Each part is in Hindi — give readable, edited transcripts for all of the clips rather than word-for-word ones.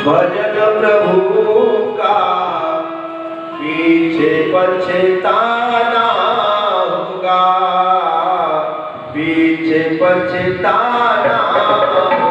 भजन प्रभु का पीछे पछताना होगा, पीछे पछताना होगा।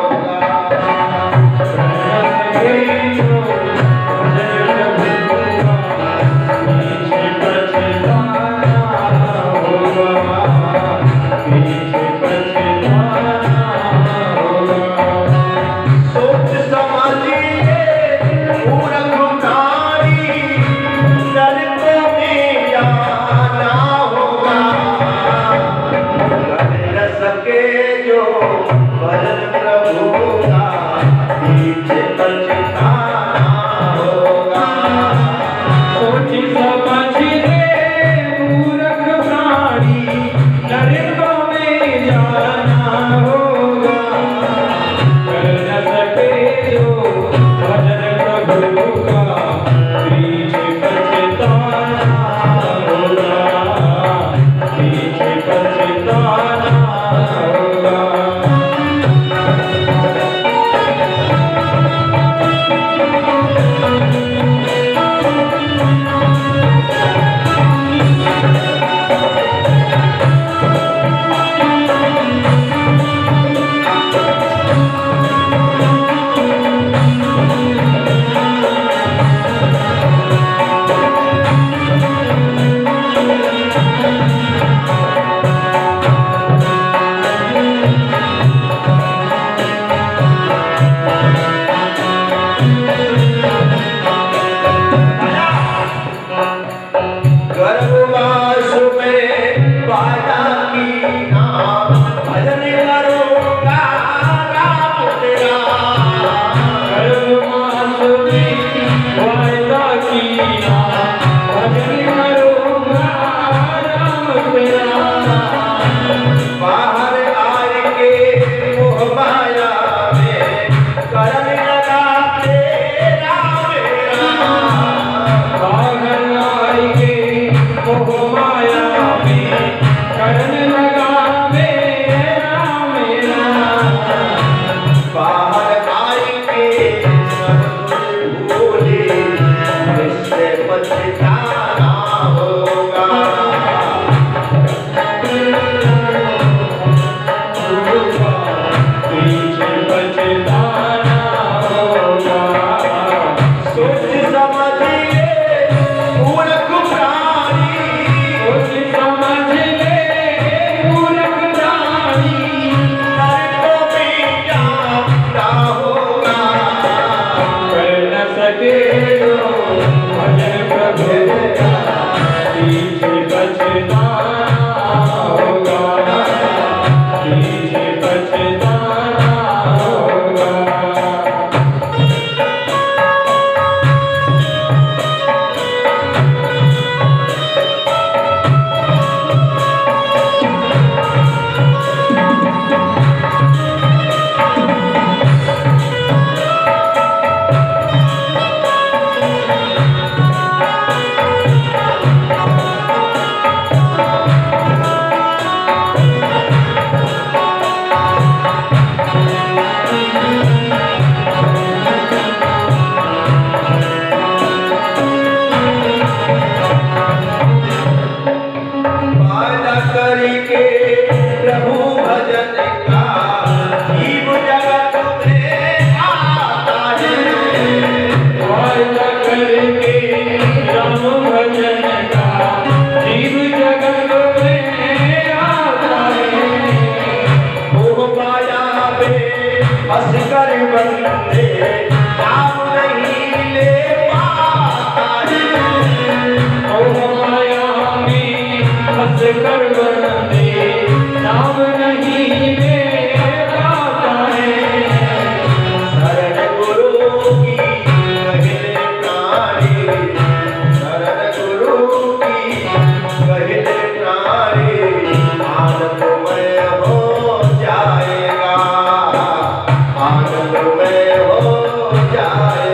आनंद में हो जाए।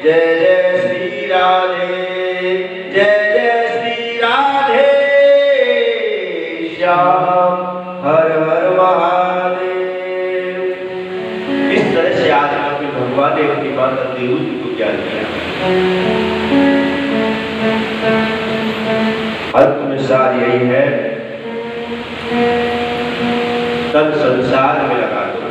जय जय श्री राधे, जय जय श्री राधे श्याम, हर हर महादेव। इस तरह से आज अपने भगवान ने अपनी माता देवहूति को ज्ञान दिया। अंत में सार यही है, तन संसार में लगा दो,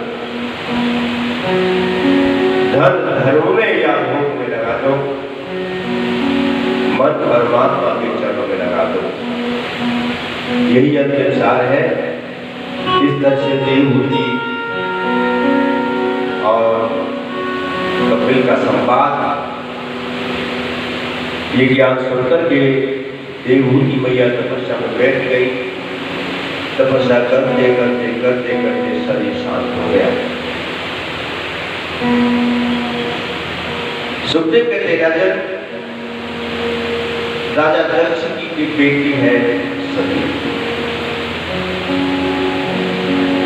धन धर्म में या भोग में लगा दो, मन परमात्मा के चरणों में लगा दो। यही अंतिम सार है। इस तरह से देवहूति और कपिल का संवाद, ये ज्ञान सुनकर के देवहूति मैया तपस्या में बैठ गई। तपस्या करते करते करते करते शरीर शांत हो गया। सुखदेव कहते राजा दक्ष की बेटी है सती,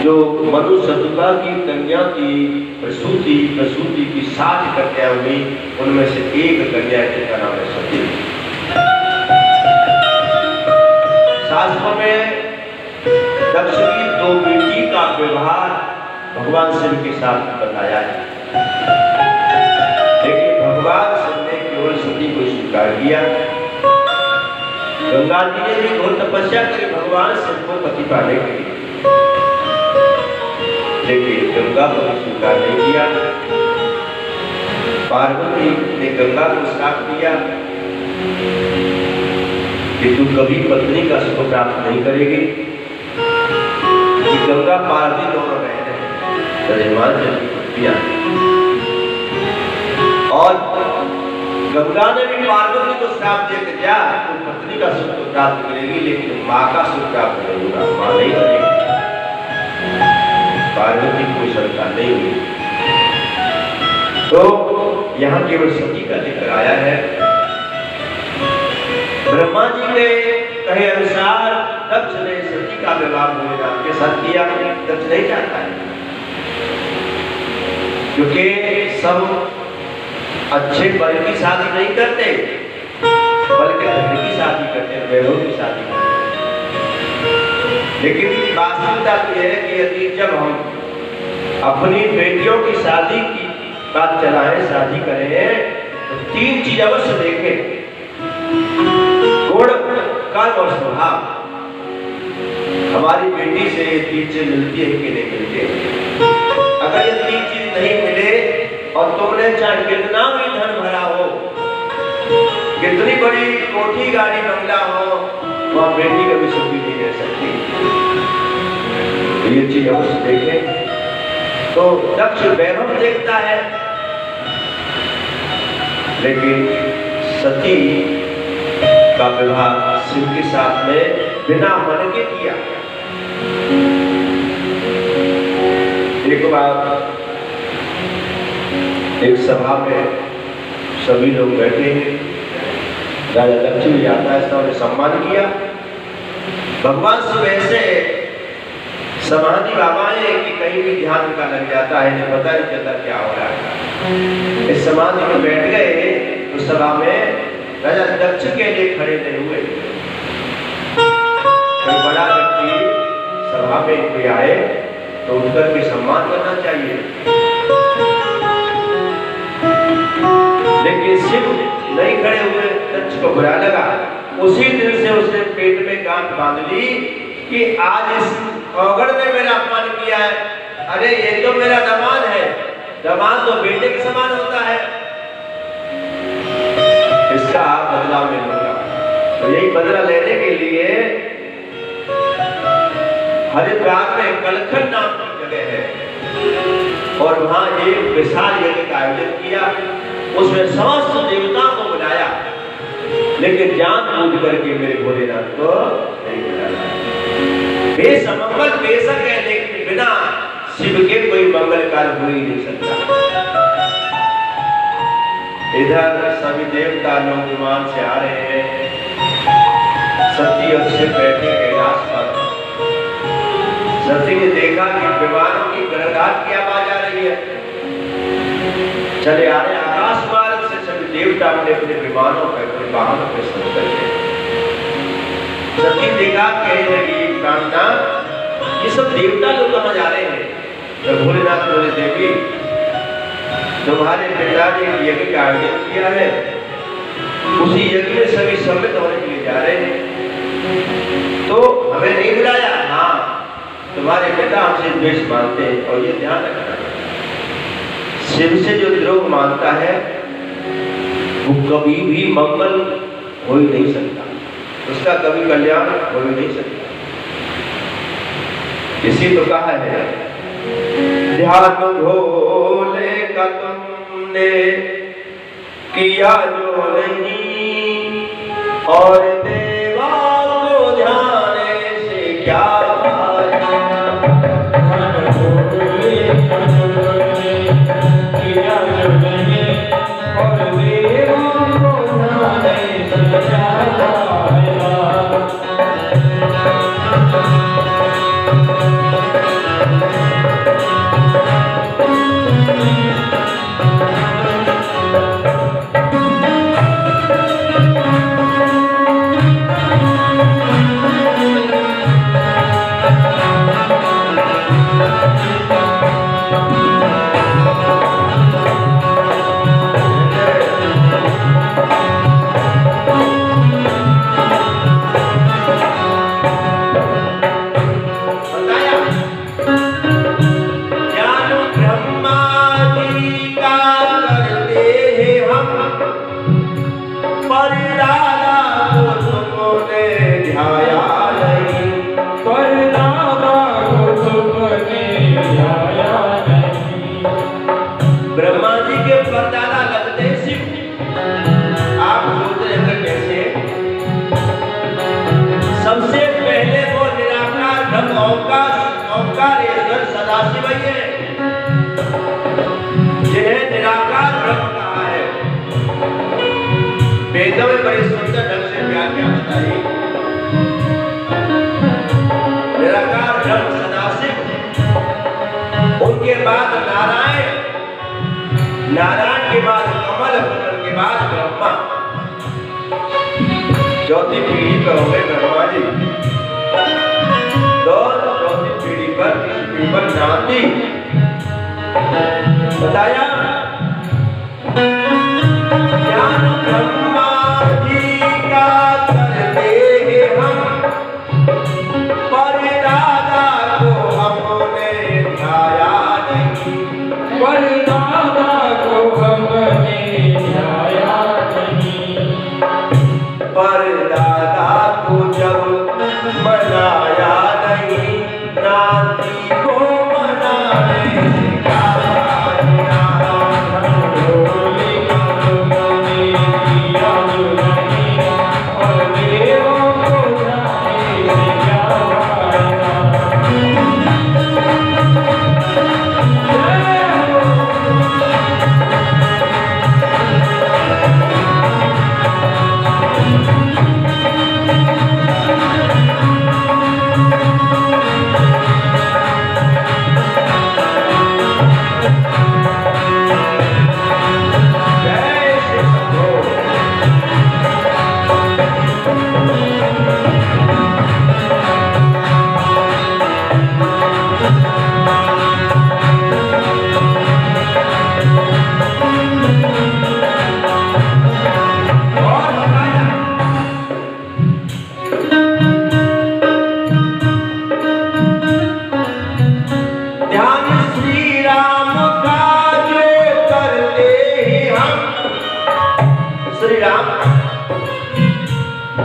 जो मनु सतुका की कन्या की प्रसूति की 60 कन्या हुई, उनमें से एक कन्या जिसका नाम है सती। शास्त्रों में दक्ष की 2 बेटी का व्यवहार भगवान शिव के साथ बताया है, लेकिन भगवान शिव ने केवल सती को स्वीकार किया। गंगा जी ने भी घोर तपस्या करी भगवान शिव को पति पाने के लिए, लेकिन गंगा को स्वीकार नहीं किया। पार्वती ने गंगा को श्राप दिया कि तू कभी पत्नी का सुख प्राप्त नहीं करेगी। गंगा पार्वती दोनों बहने और गंगा ने भी पार्वती को श्राप दे दिया, तो पत्नी का सुख प्राप्त करेगी लेकिन माँ का सुख प्राप्त नहीं होगा, माँ नहीं करेगी। पार्वती कोई संतान नहीं हुई। तो यहाँ केवल सती का जिक्र आया है। ब्रह्मा जी के कहे अनुसार दक्ष ने सती का विवाह भोलेनाथ के साथ किया। दक्ष नहीं चाहता है, क्योंकि सब अच्छे वर की शादी नहीं करते, बल्कि धन की शादी करते, वैभव की शादी करते। लेकिन वास्तविकता यह है कि यदि जब हम अपनी बेटियों की शादी की बात चलाएं, शादी करें, तो 3 चीज अवश्य देखें: गुण, कर्म और स्वभाव। हमारी बेटी से ये 3 चीज मिलती है कि नहीं मिलती है? अगर ये 3 चीज नहीं मिले और तुमने चाहे कितना भी धन भरा हो, कितनी बड़ी कोठी गाड़ी बंगला हो, वह बेटी कभी सुखी नहीं रह सकती। ये चीज अवश्य देखें। तो दक्ष वैभव देखता है, लेकिन सती का विवाह शिव के साथ में बिना मन के किया। एक बार एक सभा में सभी लोग बैठे हैं, राजा दक्ष भी आता है, उसने सम्मान किया। भगवान शिव ऐसे समाधि बाबा है कि कहीं भी ध्यान का लग जाता है, नहीं पता नहीं चलता क्या हो रहा है। इस समाधि में बैठ गए तो सभा में राजा दक्ष के लिए खड़े नहीं हुए। कोई बड़ा व्यक्ति सभा में कोई आए तो उठकर के सम्मान करना चाहिए, लेकिन शिव नहीं खड़े हुए। दक्ष को बुरा लगा। उसी दिन से उसने पेट में गांठ बांध ली कि आज इस औगड़ ने मेरा अपमान किया है। अरे ये तो मेरा दामाद है, दामाद तो बेटे के समान होता है, इसका बदला मैं लूंगा। तो यही बदला लेने के लिए हरिद्वार में कलखन नाम की जगह है और वहां एक विशाल यज्ञ का आयोजन किया। उसमें समस्त देवताओं को बुलाया, लेकिन जान बूझ करके मेरे भोलेनाथ को नहीं बुलाया। बेसमंगल बेशक है, लेकिन बिना शिव के कोई मंगल कार्य हो ही नहीं सकता। इधर सभी देवता लोग विमान से आ रहे हैं, सती और शिव बैठे कैलाश पर। सती ने देखा कि विमानों की गड़गड़ाहट की आवाज आ रही है, चले आ रहे आकाश मार्ग से सभी देखा, कहने लगी प्राणनाथ, ये सब देवता लोग कहाँ जा रहे हैं? तो भोलेनाथ बोले, देवी तुम्हारे पिताजी ने यज्ञ का आयोजन किया है, उसी यज्ञ में सभी सम्मिलित होने के लिए जा रहे हैं, तो हमें नहीं बुलाया। हाँ, तुम्हारे पिता हमसे द्वेष मानते हैं, और ये ध्यान रखना, शिव से जो द्रोह मानता है वो कभी भी मंगल हो ही नहीं सकता, उसका कभी कल्याण हो ही नहीं सकता। इसी तो कहा है, ध्यान भोले का तुमने किया जो नहीं, और देवा को ध्यान से क्या पाया। भोले का तुमने किया जो नहीं, और देवा को ध्यान से क्या पाया। ब्रह्मा जी के परदादा लगते शिव। आप सोच रहे हैं कैसे? सबसे पहले वो निराकार ब्रह्म ओंकारेश्वर सदाशिव है, जिन्हें निराकार ब्रह्म कहा है। वेदों में बड़े सुंदर ढंग से व्याख्या बताई। निराकार ब्रह्म सदाशिव, उनके बाद नारायण, नारायण के बाद कमल, कमल के बाद ब्रह्मा। चौथी पीढ़ी पर होंगे ब्रह्मा जी, तो चौथी पीढ़ी पर नारदी। बताया ज्ञान ब्रह्मा जी का करते हैं हम, पर दादा को हमने ध्याया नहीं, पर दादा को हमने ध्याया नहीं। पर दादा को जब मनाया नहीं, नाती को मनाने से क्या फायदा। भोले का तुमने किया जो नहीं, और देवों को ध्याने से क्या फायदा।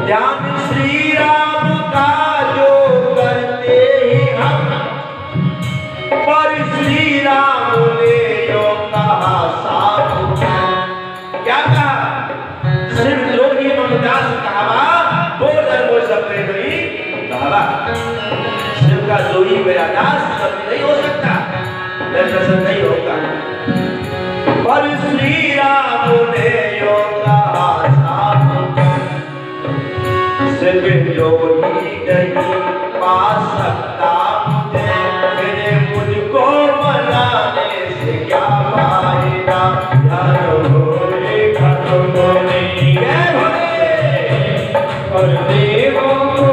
ध्यान श्री राम का जो करते ही हम, पर श्री राम ने जो कहा साफ। क्या कहा? सिर्फ द्रोही ममदास कहा, बोल सकते नहीं कहा। शिव का द्रोही मेरा दास कभी नहीं हो सकता, मैं प्रसन्न नहीं होगा। पर श्री राम ने जो कहा साफ, सिर्फ द्रोही नहीं पा सकता मुझे, मेरे मुझको मनाने से क्या फायदा। भोले का तुमने और देवों को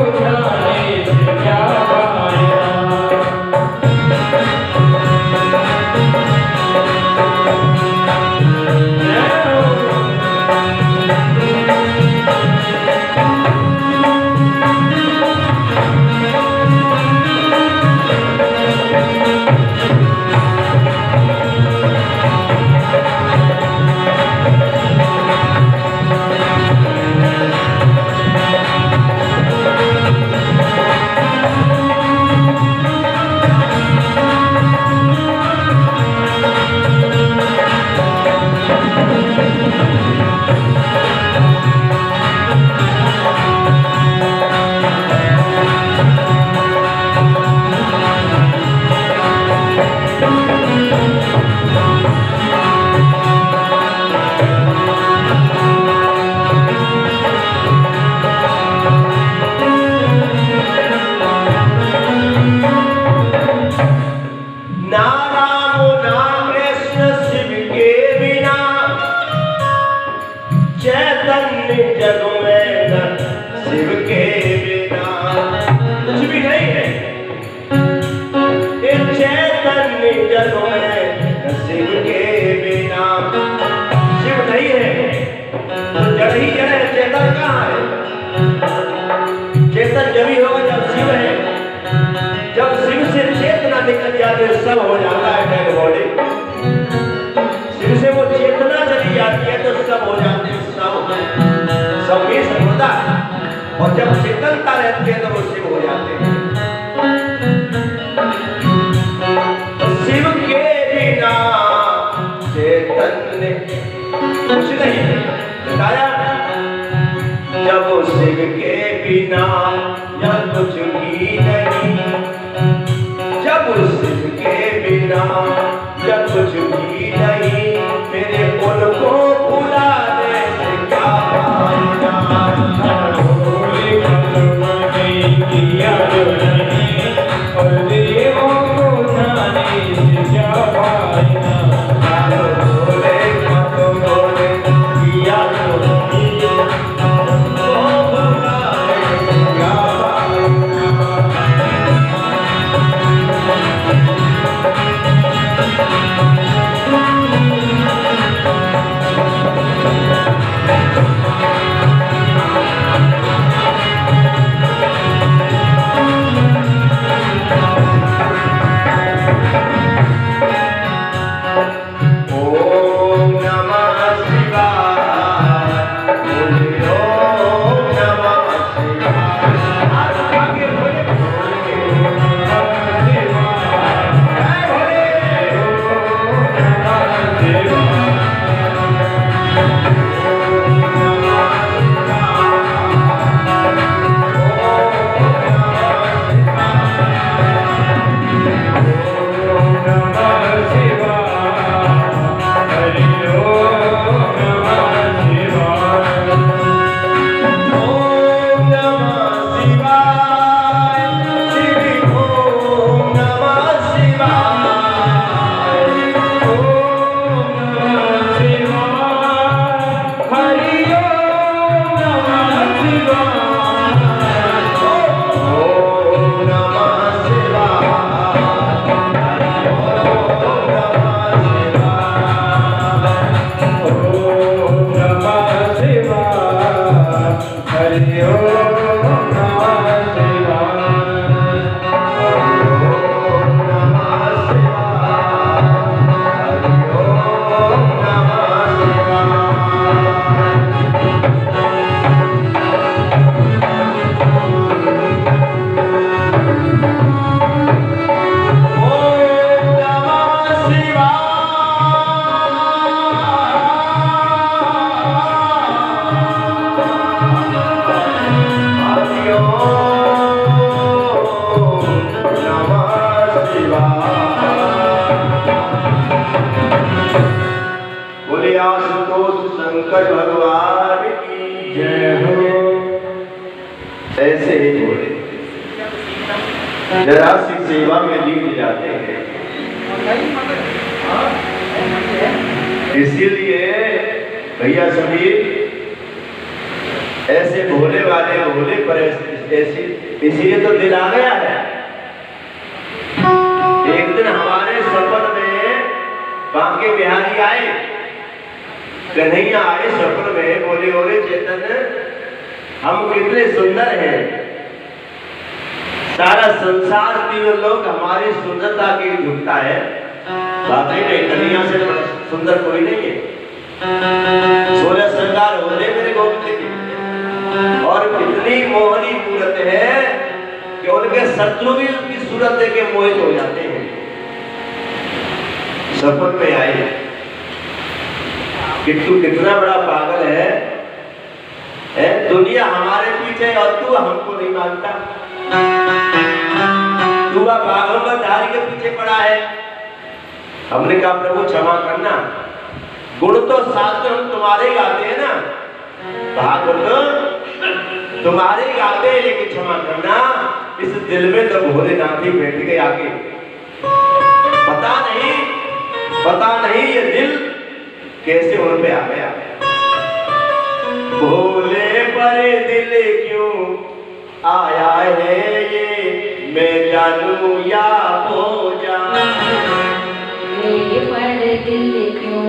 चैतन्य जग में न शिव के बिना कुछ भी नहीं है। ये चैतन्य जग में न शिव के बिना, शिव नहीं है तो जड़ ही जड़ है, चेतन कहाँ है? चेतन जब ही होगा जब शिव है। जब शिव से चेतना निकल जाती है सब हो जाता है डेड बॉडी। शिव से वो चेतना चली जाती है तो सब हो जाते हैं, सब में सब होता है। और जब चेतनता रहती है तो वो शिव हो जाते हैं। शिव के बिना चेतन कुछ नहीं बताया। जब शिव के बिना या कुछ भी नहीं, जब शिव के बिना या कुछ भी नहीं, मेरे उनको भुलाने से क्या फायदा? भोले कलम किया जो नहीं, और देवों को जाने से क्या फायदा? भोले कलम किया जो नहीं, उनको भुलाने से क्या शंकर भगवान की जय हो। ऐसे ही बोले जरा सी सेवा में लीन जाते हैं। इसीलिए भैया सभी ऐसे भोले वाले भोले पर ऐसी इसीलिए तो दिल आ गया है। एक दिन हमारे सपन में बांके बिहारी आए, कन्हैया आए सपन में, बोले ओरे चेतन हम कितने सुंदर हैं, सारा संसार तीनों लोग हमारी सुंदरता की झुकता है। वाकई में कन्हैया से सुंदर कोई नहीं है। 16 श्रृंगार होते मेरे गोविंद की, और कितनी मोहनी मूर्त है कि उनके शत्रु भी उसकी सूरत देख के मोहित हो जाते हैं। सपन में आए कि तू कितना बड़ा पागल है, दुनिया हमारे पीछे और तू हमको नहीं मानता। तू पागलधारी के पीछे पड़ा है। हमने कहा प्रभु क्षमा करना, गुण तो साथ में हम तुम्हारे ही गाते हैं ना, भागवत तुम्हारे ही गाते हैं, लेकिन क्षमा करना इस दिल में तो भोलेनाथ ही बैठ गए आके। पता नहीं ये दिल कैसे उन पे आ गया। पर दिल क्यों आया है ये, मैं जानू या हो जाने। मेरे पर दिल क्यों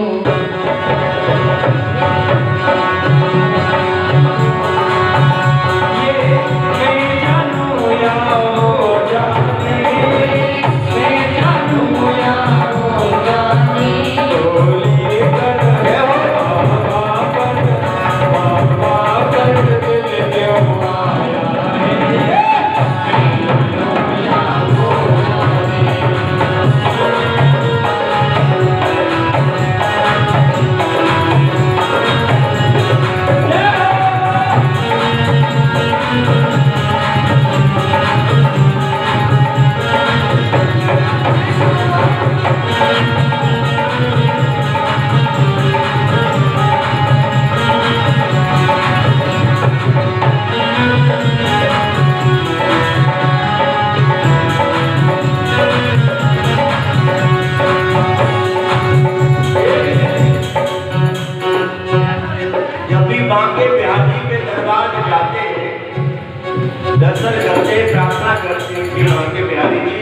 दर्शन करते प्रार्थना करते कि बांके बिहारी जी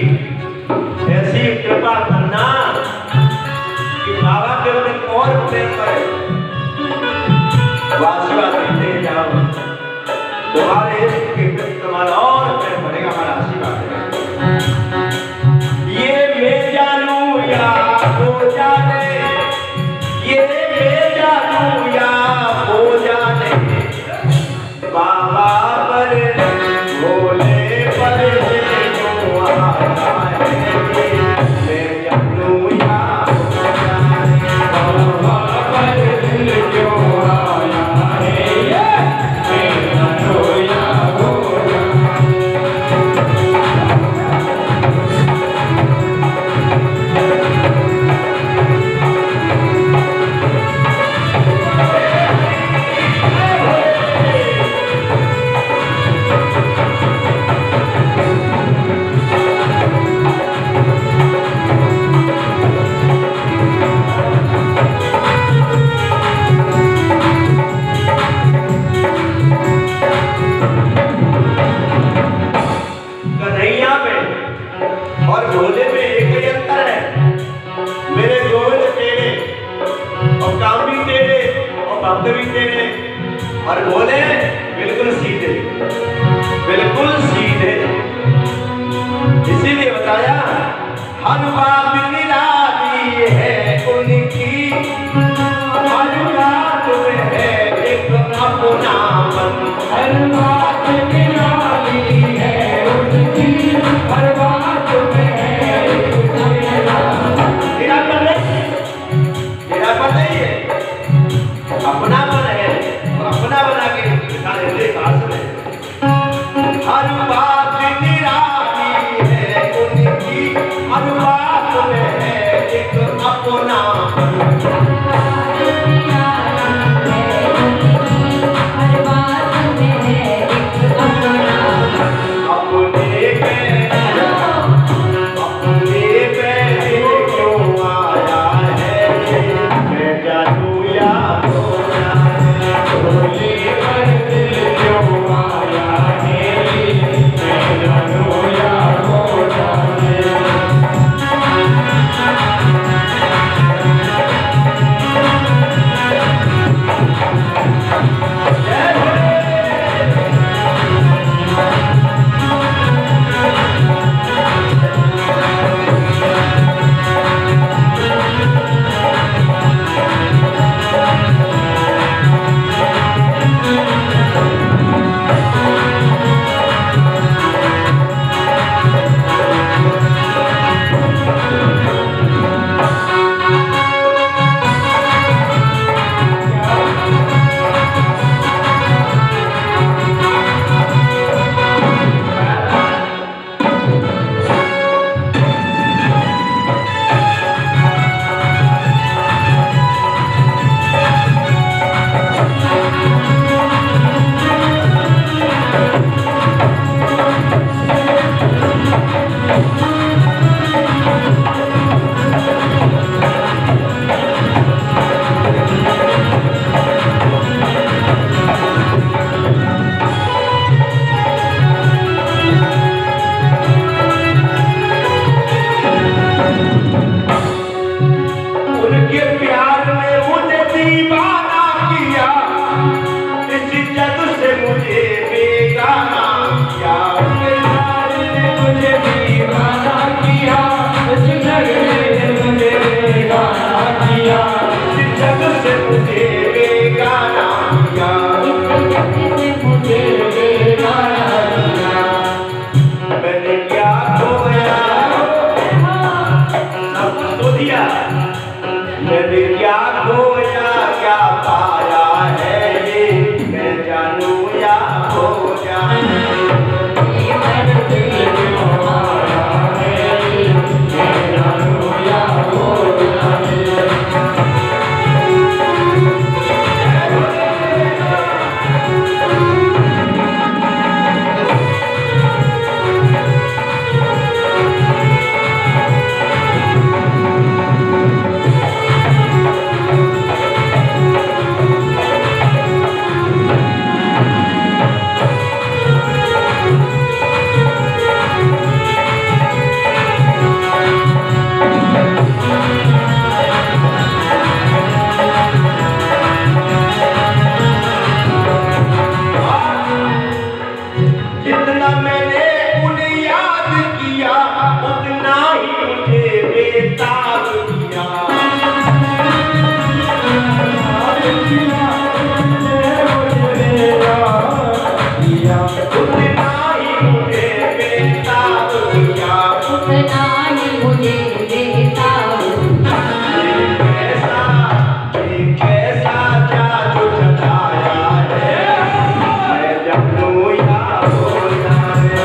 ऐसी कृपा करना कि बाबा के ऊपर और प्रेम करे, आशीर्वाद देते जाओ, तुम्हारे इश्क के प्रति तुम्हारा और प्रेम बढ़ेगा, हमारा आशीर्वाद है। ये मैं जानू या हो जाने, ये मैं जानू या हो जाने, बाबा पर भोले पर जो आता है, मैं जानू या हो जाने, बाबा पर दिल क्यों आया है ये, मैं जानू या हो और भोले में एक ही अंतर है, मेरे गोविंद टेढ़े और काम भी टेढ़े और भक्त भी टेढ़े, और भोले बिल्कुल सीधे, बिल्कुल सीधे। इसीलिए बताया हर बात निराली है उनकी, हर बात में है एक अपनापन, हर बात निराली है उनकी, हर बात में अपनापन है, अपना बना के दिखा देते पास में। हर बात निराली है उनकी, हर बात में है एक अपनापन, इस जग से मुझे बेगाना किया, मुझे दीवाना किया, इस जग से मुझे बेगाना किया, इस जग से मुझे बेगाना किया, इस जग से मुझे बेगाना किया। मैंने क्या खोया, सब तो दिया, मैंने क्या खोया क्या पाया है ये, मैं जानू या हो जितना मैंने उन्हें याद किया उतना ही मुझे बेताब किया, उतना ही मुझे बेताब किया, उतना ही मुझे बेताब कैसा जादू जताया है, मैं जानू या हो जाने,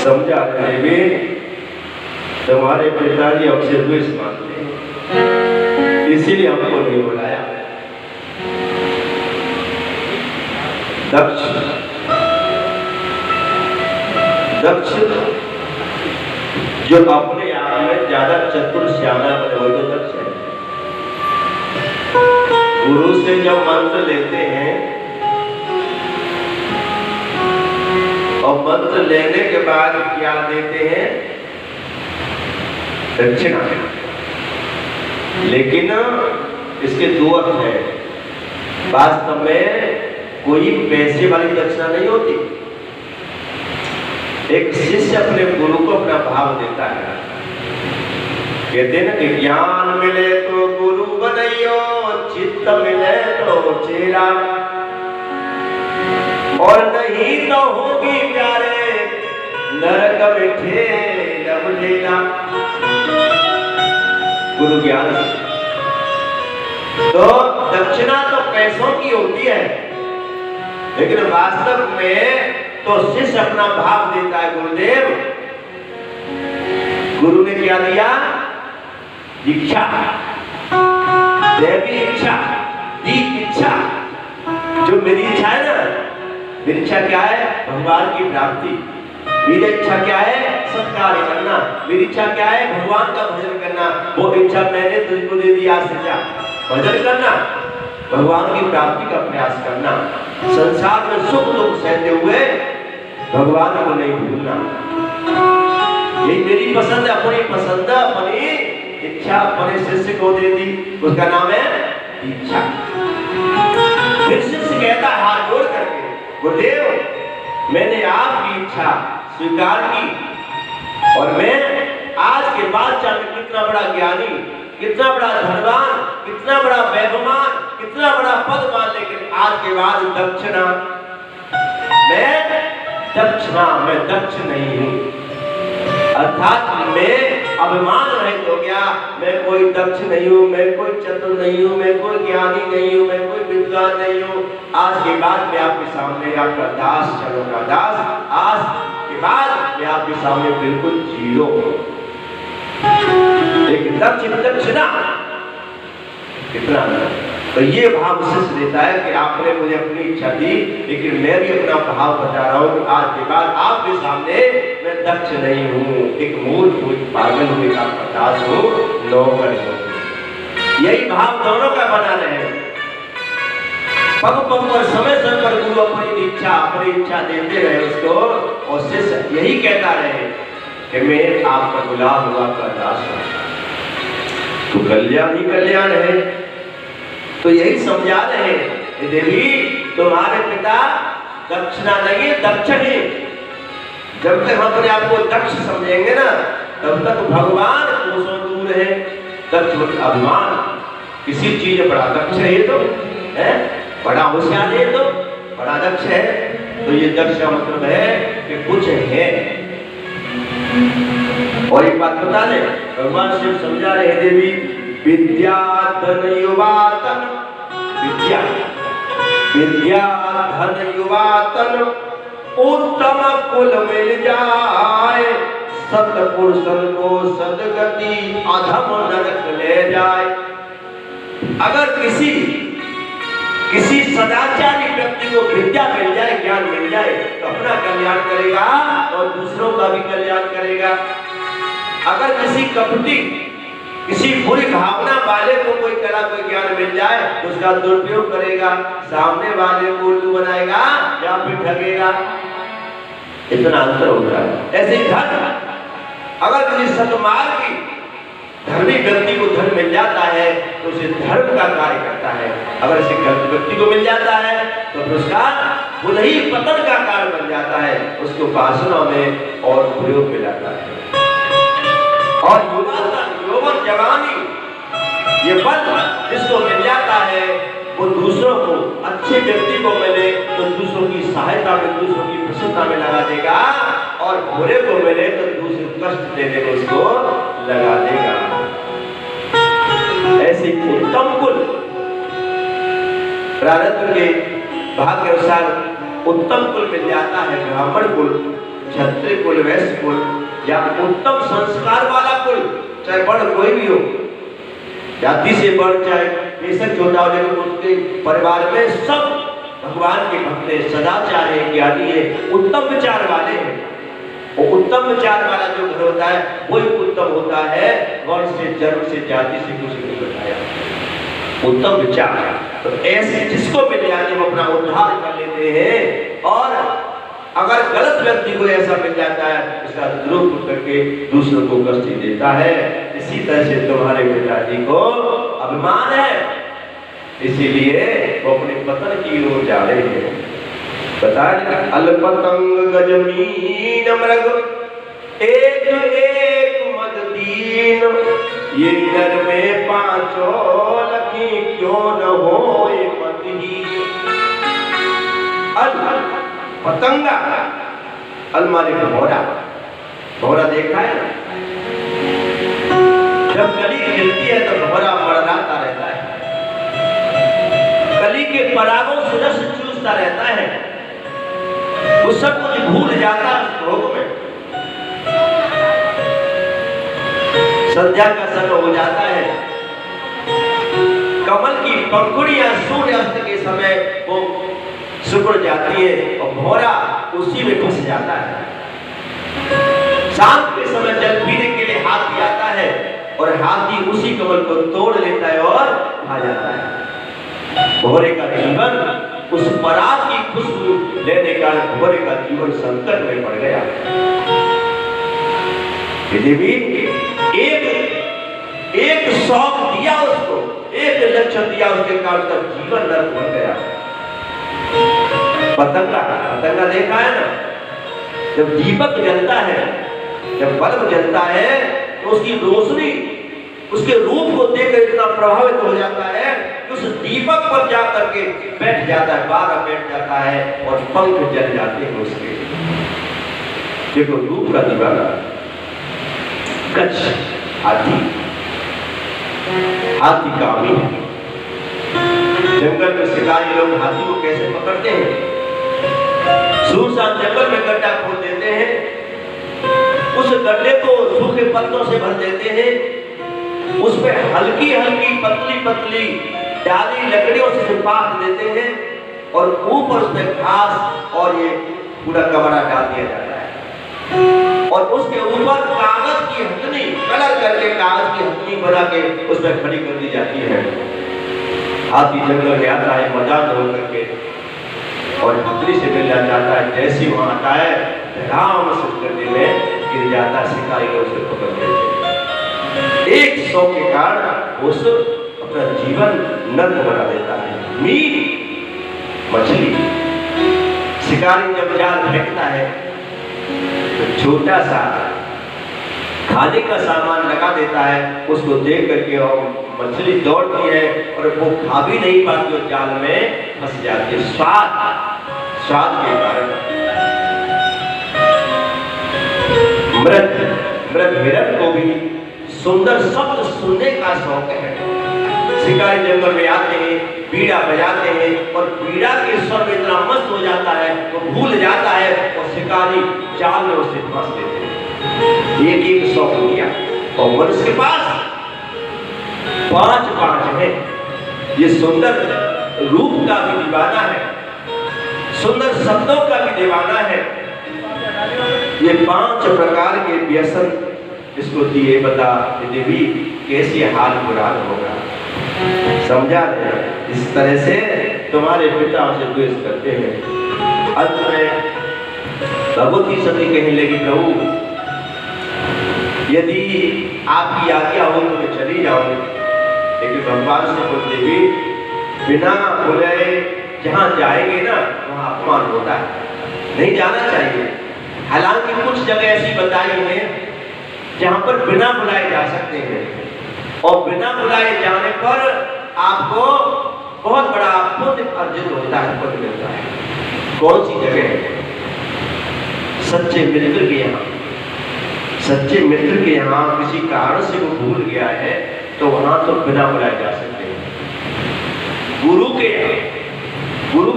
समझा देवी तुम्हारे पिताजी हमसे द्वेष मानते हैं, इसीलिए हमको नहीं बुलाया। दक्ष दक्ष जो अपने आप में ज्यादा चतुर श्याना बने वो तो दक्ष है। गुरु से जब मंत्र लेते हैं और मंत्र लेने के बाद क्या देते हैं, दक्षिणा। लेकिन इसके दो अर्थ है, वास्तव में कोई पैसे वाली दक्षिणा नहीं होती। एक शिष्य अपने गुरु को अपना भाव देता है, कहते हैं ना कि ज्ञान मिले तो गुरु बनइयो, चित्त मिले तो चेला, और नहीं तो होगी प्यारे नरक मिठे जब लीला। गुरु ज्ञान तो दक्षिणा तो पैसों की होती है, लेकिन वास्तव में तो शिष्य अपना भाव देता है। गुरुदेव गुरु ने क्या दिया, दीक्षा, दैवी इच्छा, दीप इच्छा। जो मेरी इच्छा है ना, मेरी इच्छा क्या है, भगवान की प्राप्ति। मेरी इच्छा क्या है, सत्कार्य करना। मेरी इच्छा क्या है, भगवान का भजन करना। वो इच्छा मैंने तुझको दे दी, आज से जा भजन करना, भगवान की प्राप्ति का प्रयास करना, संसार में सुख दुख सहते हुए भगवान को नहीं भूलना। यही मेरी पसंद है, अपनी पसंद, अपनी इच्छा अपने शिष्य को दे दी, उसका नाम है दीक्षा। फिर शिष्य कहता है हाथ जोड़ करके, गुरुदेव मैंने आपकी इच्छा स्वीकार की, और मैं आज के बाद चाहे कितना बड़ा ज्ञानी, कितना बड़ा धनवान, कितना बड़ा वैभवमान, कितना बड़ा पद मान, लेकिन आज के बाद दक्षिणा, मैं दक्ष नहीं हूं। अर्थात मैं अभिमान रहित हो गया, मैं कोई दक्ष नहीं हूं, मैं कोई चतुर नहीं हूं, मैं कोई ज्ञानी नहीं हूं, मैं कोई विद्वान नहीं हूं। आज के बाद मैं आपके सामने आपका दास, चलो का दास। आज के बाद मैं आपके सामने बिल्कुल जीरो हूं। एक दक्षिणा कितना, तो ये भाव शिष्य देता है कि आपने मुझे अपनी इच्छा दी, लेकिन मैं भी अपना भाव बता रहा हूं कि आज के बाद आपके सामने मैं दक्ष नहीं हूं, एक मूर्ख हूं, पागल हूं, एक आपका दास हूं, नौकर हूं। यही भाव दोनों का बना रहे। पग पग पर, समय पर गुरु अपनी इच्छा देते रहे उसको, और शिष्य यही कहता रहे कि मैं आपका गुलाम हूं, आपका दास हूं, तो कल्याण ही कल्याण है। तो यही समझा रहे हैं, देवी तुम्हारे पिता दक्षिणा नहीं, दक्ष है। जब तक हम अपने आप को दक्ष समझेंगे ना, तब तक भगवान कोसों दूर है। दक्ष अभिमान, किसी चीज में बड़ा दक्ष है, ये तो है, बड़ा होशियार है, तो बड़ा दक्ष है। तो ये दक्ष का मतलब है कि कुछ है। और एक बात बता दें, भगवान शिव समझा रहे हैं, देवी विद्या धन युवा तन, विद्या धन युवा तन उत्तम कुल मिल जाए, सतपुरुषन को सदगति अधम नरक ले जाए। अगर किसी सदाचारी व्यक्ति को विद्या मिल जाए, ज्ञान मिल जाए, तो अपना कल्याण करेगा और दूसरों का भी कल्याण करेगा। अगर किसी कपटी, किसी बुरी भावना वाले को कोई कला, कोई ज्ञान मिल जाए, तो उसका दुरुपयोग करेगा, सामने वाले को उल्लू बनाएगा या फिर ठगेगा। इतना अंतर होता है। ऐसे ही धन, अगर किसी सतमार्गी धर्मी व्यक्ति को धन मिल जाता है, तो उसे धर्म का कार्य करता है। अगर किसी गलत व्यक्ति को मिल जाता है, तो फिर उसका खुद ही पतन का कारण बन जाता है, उसको वासना में और प्रयोग में लाता है। और यौवन जवानी, ये बल जिसको मिल जाता है, वो दूसरों को, अच्छे व्यक्ति को मिले तो दूसरों की सहायता में, दूसरों की प्रसन्नता में लगा देगा, और बुरे को मिले तो दूसरे कष्ट देने में उसको लगा देगा। ऐसे उत्तम कुल, प्रारब्ध के भाग के अनुसार उत्तम कुल मिल जाता है, ब्राह्मण कुल, क्षत्रिय कुल, वैश्य कुल, या उत्तम संस्कार वाला कुल, चाहे वर्ण कोई भी हो, जाति से वर्ण चाहे बेशक छोटा हो, लेकिन उसके परिवार में सब भगवान के भक्त है, सदाचार है, ज्ञानी है, उत्तम विचार वाले हैं। और उत्तम विचार वाला जो घर होता है, वही उत्तम होता है। वर्ण से, जन्म से, जाति से कुछ नहीं बताया, उत्तम विचार। तो ऐसे जिसको मिल जाते वो अपना उद्धार कर लेते हैं। और अगर गलत व्यक्ति को ऐसा मिल जाता है, उसका दुरुपयोग करके दूसरों को कष्ट देता है। इसी तरह से तुम्हारे पिताजी को अभिमान है, इसीलिए वो अपने पतन की ओर जा रहे हैं। बताया अल्पतंग गजमीन मृग एक एक मद दीन, ये नर में पांचों लखी क्यों न होए मदहीन। पतंगा, अलमारी में भौरा देखा है ना? जब कली खिलती है तो भौरा मड़राता रहता है, कली के परागों से रस चूसता रहता है, वो सब कुछ भूल जाता है भोग में। संध्या का समय हो जाता है, कमल की पंखुड़ियां सूर्यास्त के समय वो सिकुड़ जाती है और भौरा उसी में फंस जाता है। शाम के समय जल पीने के लिए हाथी आता है और हाथी उसी कमल को तोड़ लेता है और खा जाता है। भौरे का जीवन उस पराग की खुशबू लेने का, भौरे का जीवन संकट में पड़ गया। यदि भी एक शौक दिया उसको, एक लक्ष्य दिया, उसके कारण उसका जीवन नरक बन गया। पतंगा देखा है ना? जब दीपक जलता है, जब बल्ब जलता है, तो उसकी रोशनी उसके रूप को देखकर इतना प्रभावित हो जाता है दीपक पर जा करके बैठ जाता है, 12 बैठ जाता है और पंख जल जाते हैं उसके। देखो रूप का दीवाना गच्छ हाथी, हाथी कामी है। जंगल में शिकारी लोग हाथी को कैसे पकड़ते हैं? सुनसान जंगल में गड्ढा खोद देते हैं, उस गड्ढे को सूखे पत्तों से भर देते हैं, उस पे हल्की हल्की पतली पतली डाली लकड़ियों से पाट देते हैं और ऊपर उसमें घास और ये पूरा कमरा डाल दिया जाता है और उसके ऊपर कागज की हथनी कलर करके कागज की हथनी बना के उसमें खड़ी कर दी जाती है। हाथी जंगल में आता है मैदान हो करके और हथनी से मिलना चाहता है, जैसे वहां आता है राम से गड्ढे में गिर जाता है, शिकारी लोग उसे पकड़ लेते हैं। एक शौक के कारण उस अपना जीवन नर्क बना देता है। मीट मछली शिकारी जब जाल फेंकता है तो छोटा सा खाने का सामान लगा देता है, उसको देख करके और मछली दौड़ती है और वो खा भी नहीं पाती और जाल में फंस जाती है। स्वाद के कारण मृग हिरण को भी सुंदर शब्द सुनने का शौक है। शिकारी जंगल में आते हैं, बीड़ा बजाते हैं और बीड़ा के स्वर में इतना मस्त हो जाता है वो भूल जाता है और शिकारी जाल में उसे फंस देते हैं। एक एक शौक लिया और मनुष्य के पास 5 है। ये सुंदर रूप का भी दीवाना है, सुंदर शब्दों का भी दीवाना है। ये 5 प्रकार के व्यसन इसको दिए, बता देवी कैसे हाल बुरा होगा। समझा नहीं? इस तरह से तुम्हारे पिता से द्वेष करते हैं। अंत में भगवती सती कहने लगी, प्रभु यदि आपकी आज्ञा हो तो मैं चली जाऊंगी, लेकिन भगवान से बोलते भी बिना बुलाए जहाँ जाएंगे ना वहाँ अपमान होता है, नहीं जाना चाहिए। हालांकि कुछ जगह ऐसी बताई है जहाँ पर बिना बुलाए जा सकते हैं और बिना बुलाए जाने पर आपको बहुत बड़ा पुण्य अर्जित होता है, पुण्य मिलता है। कौन सी जगह है? सच्चे मित्र के यहाँ। सच्चे मित्र के यहाँ किसी कारण से वो भूल गया है तो वहां तो बिना बुलाए जा सकते हैं। गुरु के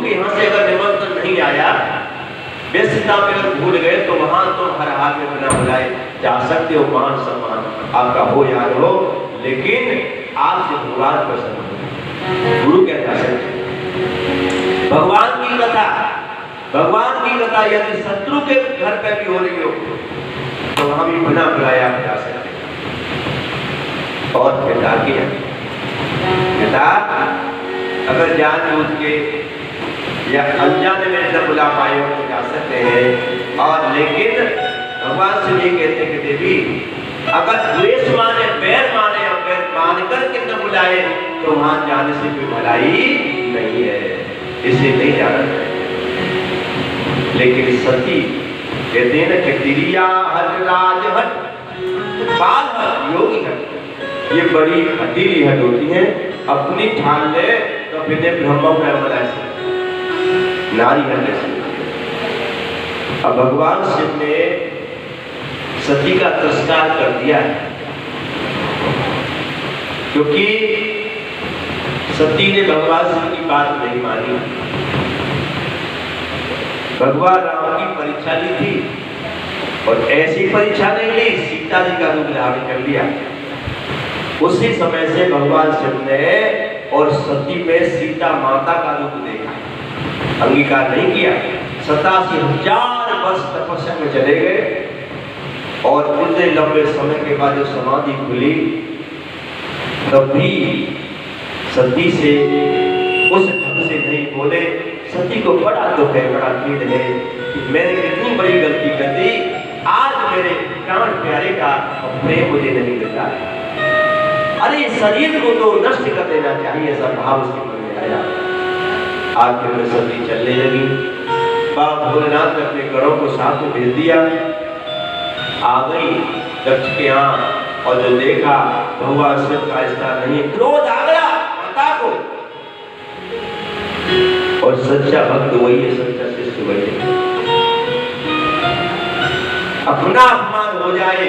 यहाँ से अगर निमंत्रण नहीं आया, व्यस्तता में अगर भूल गए तो वहां तो हर हाल में बिना बुलाए जा सकते हो। मान सम्मान आपका हो या हो, लेकिन आपसे भगवान प्रसन्न हो। गुरु क्या जा सकते? भगवान की कथा यदि शत्रु के घर पे भी हो रही हो तो वहां भी बिना बुलाए आप जा सकते हैं। और पिता अगर जानबूझ के या अनजाने में न बुला पाए हो तो जा सकते हैं। और लेकिन भगवान से ये कहते कि देवी अगर द्वेष माने, बैर माने और बैर मान करके न बुलाए तो वहां जाने से कोई भलाई नहीं है, इसे नहीं जाना चाहिए। लेकिन सती कहते हैं ना कि तिरिया हट राज हट बाल हट योगी हट, ये बड़ी हटीली हट होती है। अपनी ठान ले तो फिर ब्रह्म नारी हट ऐसी। अब भगवान शिव ने सती का तिरस्कार कर दिया है क्योंकि सती ने भगवान शिव की बात नहीं मानी। भगवान राम की परीक्षा ली थी और ऐसी परीक्षा नहीं ली, सीता जी का रूप धारण कर लिया। उसी समय से भगवान शिव ने और सती में सीता माता का रूप देखा, अंगीकार नहीं किया। 87,000 वर्ष तपस्या में चले गए और इतने लंबे समय के बाद जो समाधि खुली तब भी सती से उस ढंग से नहीं बोले। सती को बड़ा दुख है, बड़ा खेद है कि मैंने कितनी बड़ी गलती कर दी, आज मेरे प्राण प्यारे का प्रेम मुझे नहीं मिलता है। अरे शरीर को तो नष्ट कर देना चाहिए, ऐसा भाव उसके मन में आया। आखिर में सती चलने लगी। बाबा भोलेनाथ ने अपने गणों को साथ में भेज दिया। आ गई दक्ष के यहाँ और जो देखा भगवान शिव का स्थान नहीं, क्रोध आ गया माता को। सच्चा भक्त वही है, सच्चा शिष्य वही है। अपना अपमान हो जाए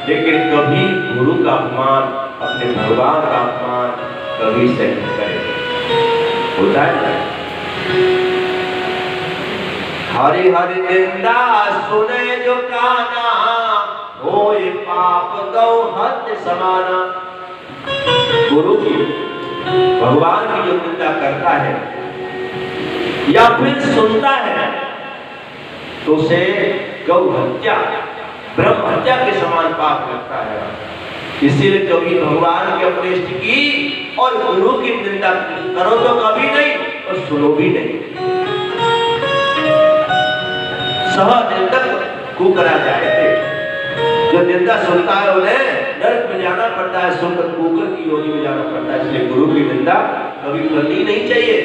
लेकिन कभी गुरु का अपमान, अपने भगवान का अपमान कभी से नहीं करे। होता है हरि हरि निंदा सुने जो काना, होए पाप गौ हत्य समाना। गुरु की, भगवान की जो निंदा करता है या फिर सुनता है तो उसे गौ हत्या, ब्रह्म हत्या के समान पाप लगता है। इसीलिए कभी भगवान की अपने इष्ट की और गुरु की निंदा करो तो कभी नहीं और सुनो भी नहीं। सहनिंदक कुकरा जाए थे, जो निंदा सुनता है उन्हें नरक में जाना पड़ता है, सुनकर कुकर की योनि में जाना पड़ता है। इसलिए गुरु की निंदा कभी करनी नहीं चाहिए,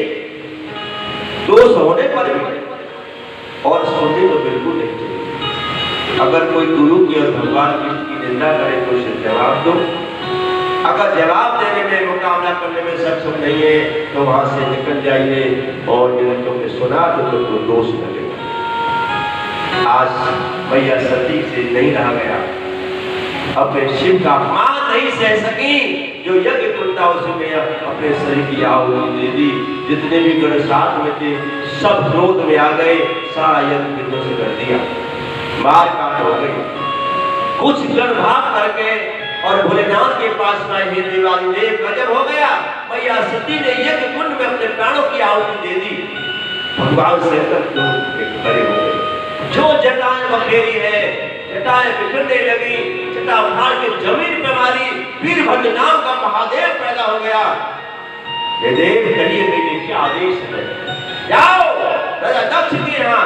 दोष होने पर भी, और सुननी तो बिल्कुल नहीं चाहिए। अगर कोई गुरु की और भगवान की निंदा करे तो उसे जवाब दो। अगर जवाब देने में, मुकाबला करने में सक्षम नहीं है तो वहां से निकल जाइए और जिन्हें तुमने सुना तो तुमको दोष लगेगा। आज मैया सती से नहीं रहा गया, अपने शिव का अपमान नहीं सह सकी, जो यज्ञ कुंडा उसमें अपने शरीर की आहुति दे दी। जितने भी गण साथ में थे सब क्रोध में आ गए, सारा यज्ञ ध्वंस कर दिया, मार काट हो गई। कुछ गण भाग करके और भोलेनाथ के पास में हे देवाली देव, गजब हो गया, मैया सती ने यज्ञ कुंड में अपने प्राणों की आहुति दे दी। भगवान शंकर खड़े हो गए, जो जटाएं बखेरी है, जटाएं बिखरने लगी, जटा उखाड़ के जमीन पे मारी, वीरभद्र नाम का महादेव पैदा हो गया। ये देव करिए मेरे क्या आदेश है, जाओ राजा दक्ष के यहाँ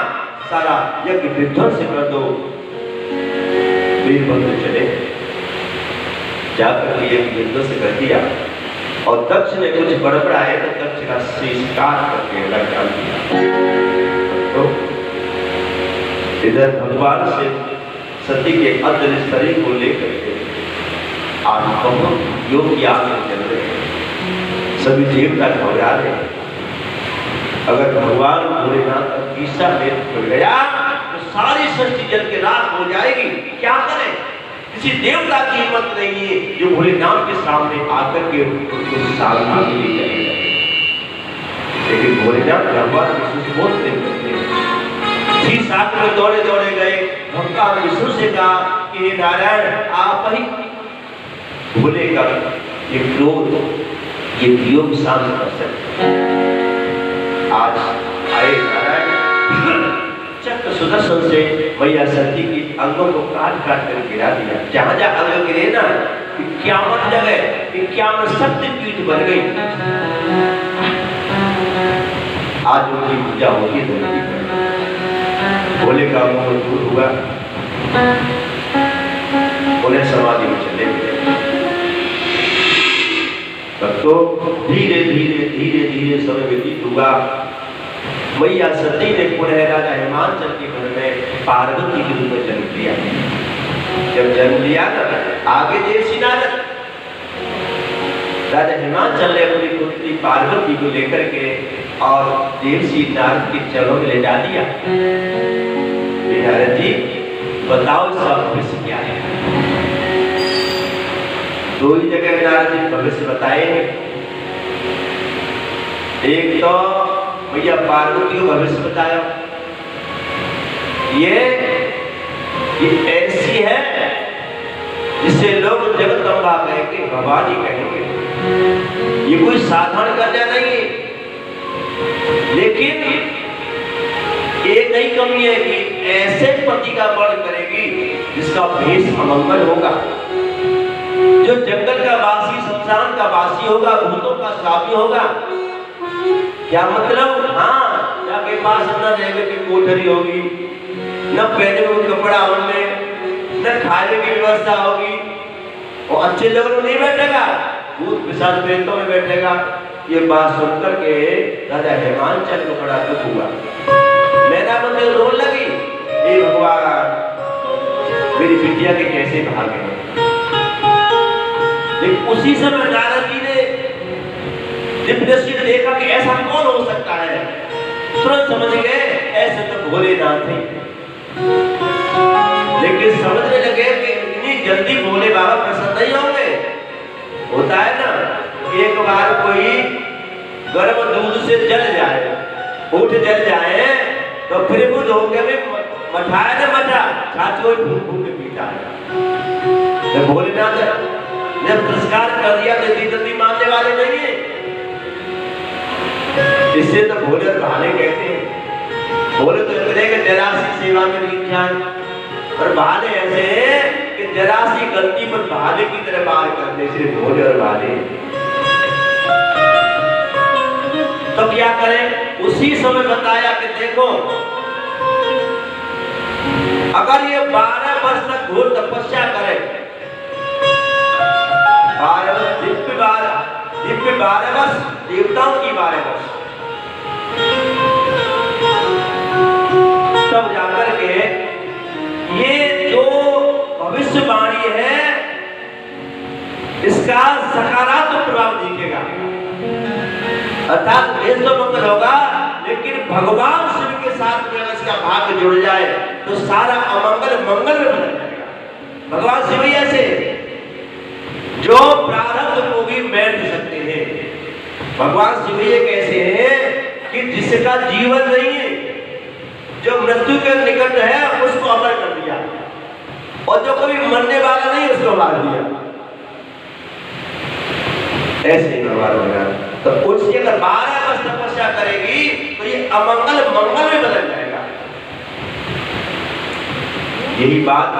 सारा यज्ञ विध्वंस कर दो। वीरभद्र चले, जाकर के यज्ञ विध्वंस कर दिया और दक्ष ने कुछ बड़बड़ाए तो दक्ष का शीश काट करके लग डाल दिया। तो इधर भगवान से सती के अदृश्य शरीर को लेकर के आज बहुत योग की आग चल रहे हैं, सभी देवता घबरा रहे हैं। अगर भगवान भोलेनाथ का तीसरा नेत्र खुल गया तो सारी सृष्टि जल के राख हो जाएगी। क्या करें, किसी देवता की हिम्मत नहीं है जो भोलेनाथ के सामने आकर के उनको सावधान ले जाएगा। लेकिन भोलेनाथ भगवान विष्णु बहुत प्रेम करते हैं। जी साथ में दौड़े दौड़े गए, भगवान विष्णु से कहा कि हे नारायण आप ही भोले का ये क्रोध, ये वियोग शांत कर सकते। आज आए नारायण चक्र सुदर्शन से मैया सती की अंगों को काट काट कर गिरा दिया। जहां जहां अंग गिरे ना, 51 जगह 51 शक्तिपीठ बन गई। आज उनकी पूजा होगी धरती पर, भोले का मुंह दूर हुआ, उन्हें समाधि में चले गए। तब तो धीरे धीरे धीरे धीरे समय व्यतीत हुआ। मैया सती ने पुनः राजा हिमांचल के घर में पार्वती के रूप में जन्म लिया। जब जन्म लिया ना, आगे देवसी नारद, राजा हिमांचल ने अपनी पुत्री पार्वती को लेकर के और देवसी नारद के चरणों में ले जा दिया। नारद जी बताओ इसका भविष्य क्या है। दो ही जगह नारद जी भविष्य बताए हैं। एक तो भैया पार्वती को भविष्य बताया, ये ऐसी है जिसे लोग जगदम्बा कहेंगे, भवानी कहेंगे। ये कोई साधारण कन्या नहीं है, लेकिन एक ही कमी है कि ऐसे पति का वर्ण करेगी जिसका भेष अमंगल होगा, जो जंगल का वासी, शमशान का वासी होगा, भूतों का स्वामी होगा। क्या मतलब, हाँ, जाके पास न रहने की कोठरी होगी, न पहने हुए कपड़ा होंगे, न खाने की व्यवस्था होगी, और अच्छे लोगों में नहीं बैठेगा, भूत पिशाच प्रेतों में बैठेगा। ये बात सुनकर के राजा हिमांचल को बड़ा दुख हुआ। मैना मंदिर रोने लगी, हे भगवान मेरी बिटिया के कैसे भागे। लेकिन उसी समय नारद जी ने दिव्य दृष्टि देखा कि ऐसा कौन हो सकता है तुरंत समझ गए ऐसे तो भोलेनाथ हैं। लेकिन समझने लगे कि इतनी जल्दी भोले बाबा प्रसन्न नहीं होंगे। होता है ना, एक बार कोई गर्म दूध से जल जाए, उठ जल जाए, तो फिर बुध होकर भी मठाए ना मठा, छाछ को फूक फूक के पीता है। तो भोलेनाथ जब तिरस्कार कर दिया तो इतनी जल्दी मानने वाले नहीं है। इससे तो भोले और भाले कहते हैं। भोले तो इतने के जरा सी सेवा में लीन जाए, और भाले ऐसे हैं कि जरा सी गलती पर भाले की तरह बार करते, सिर्फ भोले और भाले। तो क्या करें? उसी समय बताया कि देखो, अगर ये 12 वर्ष तक घोर तपस्या करे, 12 वर्ष, देवताओं की 12 वर्ष, तब जाकर के ये जो भविष्यवाणी है इसका सकारात्मक प्रभाव दिखेगा। अर्थात देश तो मंगल होगा, लेकिन भगवान शिव के साथ में इसका भाग्य जुड़ जाए तो सारा अमंगल मंगल में बदल जाएगा। भगवान शिव ऐसे जो प्रारब्ध को भी बैठ सकते हैं। भगवान शिव कैसे हैं कि जिसका जीवन नहीं है, जो मृत्यु के निकट है उसको अमर कर दिया, और जो कभी मरने वाला नहीं उसको मार दिया। ऐसे ही भगवान, तो उसकी अगर 12 वर्ष तपस्या करेगी तो ये अमंगल मंगल में बदल जाएगा। यही बात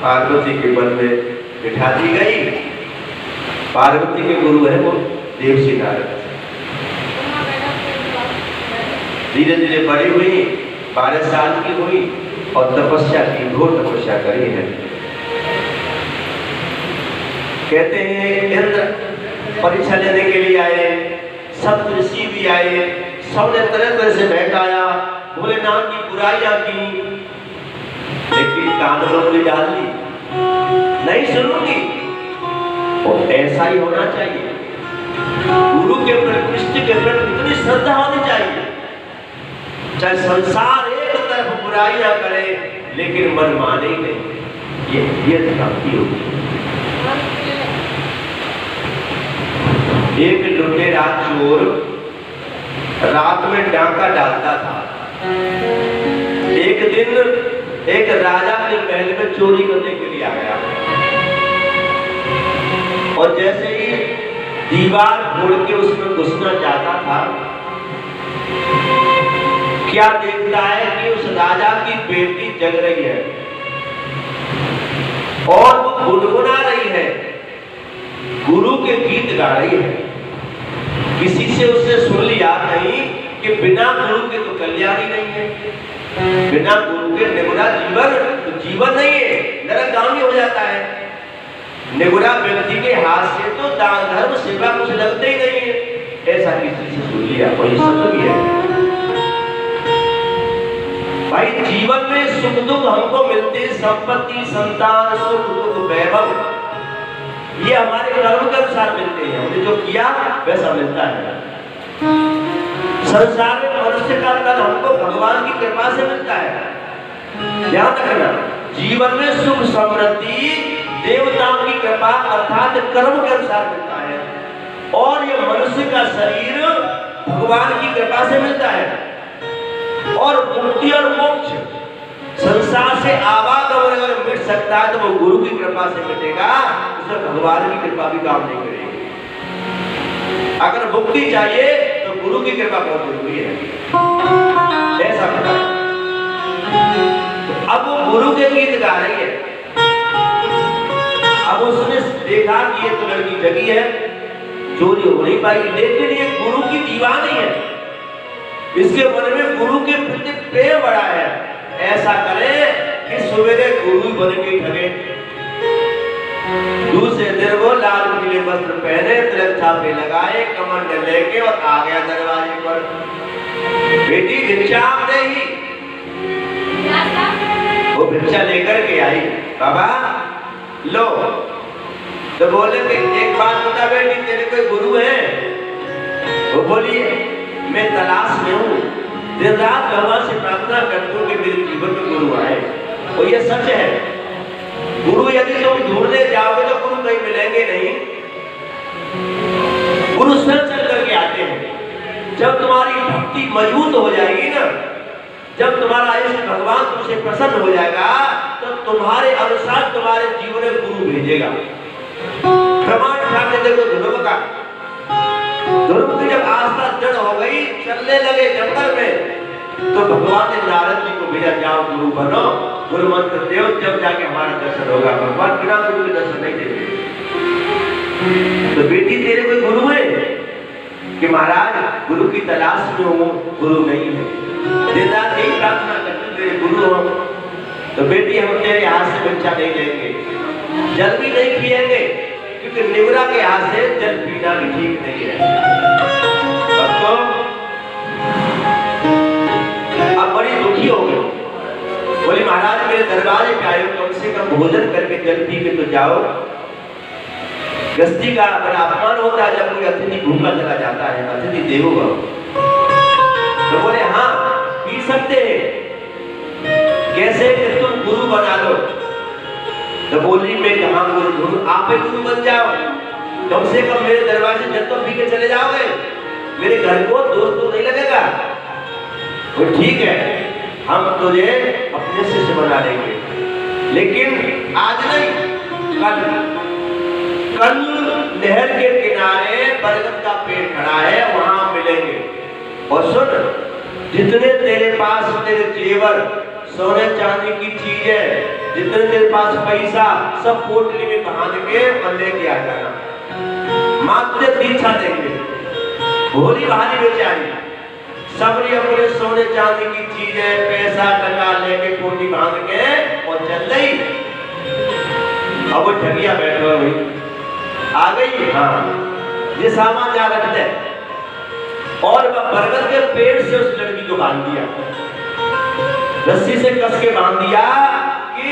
पार्वती के मन में बिठा दी गई। पार्वती के गुरु है वो देवसी नारद। धीरे धीरे बड़ी हुई, 12 साल की हुई और तपस्या की, घोर तपस्या करी है। कहते हैं इंद्र परीक्षा लेने के लिए आए, सब ऋषि भी आए, सबने तरह तरह से बहकाया, भोलेनाथ की बुराइयां की, लेकिन कान में उंगली डाल दी, नहीं सुनूंगी। और ऐसा ही होना चाहिए। गुरु के प्रति के प्रति इतनी श्रद्धा होनी चाहिए, चाहे संसार एक तरफ बुराइयां करे लेकिन मन माने ही नहीं, ये भक्ति होगी। एक लुटेरा चोर रात में डाका डालता था। एक दिन एक राजा के महल में चोरी करने के लिए आ गया, और जैसे ही दीवार फोड़ के उसमें घुसना चाहता था, क्या देखता है कि उस राजा की बेटी जग रही है और वो गुनगुना रही है, गुरु के गीत गा रही है। किसी से उसने सुन लिया नहीं कि बिना गुरु के तो कल्याणी नहीं है, बिना गुरु के निगुरा जीवन तो जीवन नहीं है, नरकगामी हो जाता है। निगुरा व्यक्ति के हाथ से तो दान धर्म सेवा कुछ लगते ही नहीं है, ऐसा किसी से सुन लिया, वही सत्य भी है। भाई जीवन में सुख दुख हमको मिलते, संपत्ति संतान सुख दुख वैभव, ये हमारे कर्म के अनुसार मिलते हैं। हमने जो किया वैसा मिलता है। संसार में मनुष्य का तन हमको भगवान की कृपा से मिलता है। ध्यान रखना, जीवन में सुख समृद्धि देवताओं की कृपा अर्थात कर्म के अनुसार मिलता है, और ये मनुष्य का शरीर भगवान की कृपा से मिलता है। और मुक्ति और मोक्ष संसार से आवागमन अगर मिट सकता है तो वो गुरु की कृपा से मिटेगा, उसमें भगवान की कृपा भी काम नहीं करेगी। अगर मुक्ति चाहिए तो गुरु की कृपा बहुत जरूरी है, ऐसा बताया। अब वो गुरु के गीत गा रही है। अब उसने देखा कि ये तो लड़की जगी है, चोरी हो नहीं पाई, लेकिन ये गुरु की दीवानी है, इसके मन में गुरु के प्रति प्रेम बड़ा है। ऐसा करे कि सवेरे गुरु बन के ठगे, दूसरे दिन वो लाल पीले वस्त्र पहने, तिलक छापे लगाए, कमंडल लेके और आ गया दरवाजे पर। बेटी भिक्षा दे ही, वो भिक्षा लेकर के आई। बाबा लो, तो बोले कि एक बात बता बेटी, तेरे कोई गुरु है? वो बोली मैं तलाश में हूँ, दिन रात भगवान से प्रार्थना करते हो कि मेरे जीवन में गुरु आए। और ये सच है, गुरु यदि तुम ढूंढने जाओगे तो गुरु कहीं मिलेंगे नहीं। गुरु स्वयं चल करके आते हैं। जब तुम्हारी भक्ति मजबूत हो जाएगी ना, जब तुम्हारा आयुष्य भगवान तुमसे प्रसन्न हो जाएगा, तो तुम्हारे अनुसार तुम्हारे जीवन में गुरु भेजेगा। प्रमाण ठाकुर देखो ध्रुव का, ध्रुव की जब आस्था दृढ़ हो गई, चलने लगे जंगल में, तो भगवान ने नारद जी को भेजा, जाओ गुरु बनो, गुरु मंत्र देव, जब जाके हमारा दर्शन होगा। भगवान बिना गुरु के दर्शन नहीं देते। तो बेटी तेरे कोई गुरु है कि महाराज गुरु की तलाश में हूँ, गुरु नहीं है। दिन रात यही प्रार्थना करते तेरे गुरु हो। तो बेटी हम तेरे हाथ से बच्चा नहीं लेंगे, जल भी नहीं पिएंगे, क्योंकि निवरा के हाथ से जल पीना भी ठीक नहीं है। भक्तों अब बड़ी दुखी हो गई, बोली महाराज मेरे दरबार पे आए, कम से कम भोजन करके जल पी के तो जाओ। गृहस्थी का बड़ा अपमान होता है जब कोई अतिथि भूखा चला जाता है, अतिथि देवो भव। तो बोले हाँ पी सकते हैं, कैसे कि तुम गुरु बना लो। तो बोली मैं कहाँ गुरु ढूंढूं, आप ही गुरु बन जाओ, कम से कम मेरे दरबार से जल तो पी के चले जाओगे, मेरे घर को दोस्त तो नहीं लगेगा। वो ठीक है, हम तुझे अपने शिष्य बना लेंगे, लेकिन आज नहीं कल नहर के किनारे बरगद का पेड़ खड़ा है, वहां मिलेंगे। और सुन, जितने तेरे पास तेरे जेवर सोने चांदी की चीजें, जितने तेरे पास पैसा, सब पोटली में बांध के और लेके आ जाना। मां तुझे दीक्षा देंगे। भोली भाली बेचारी सबरी अपने सोने चांदी की चीजें, पैसा टका लेके पोटली बांध के और चल गई। अब वो ठगिया बैठ गया, भाई आ गई, हाँ ये सामान जा रखते हैं। और बरगद के पेड़ से उस लड़की को बांध दिया, रस्सी से कस के बांध दिया कि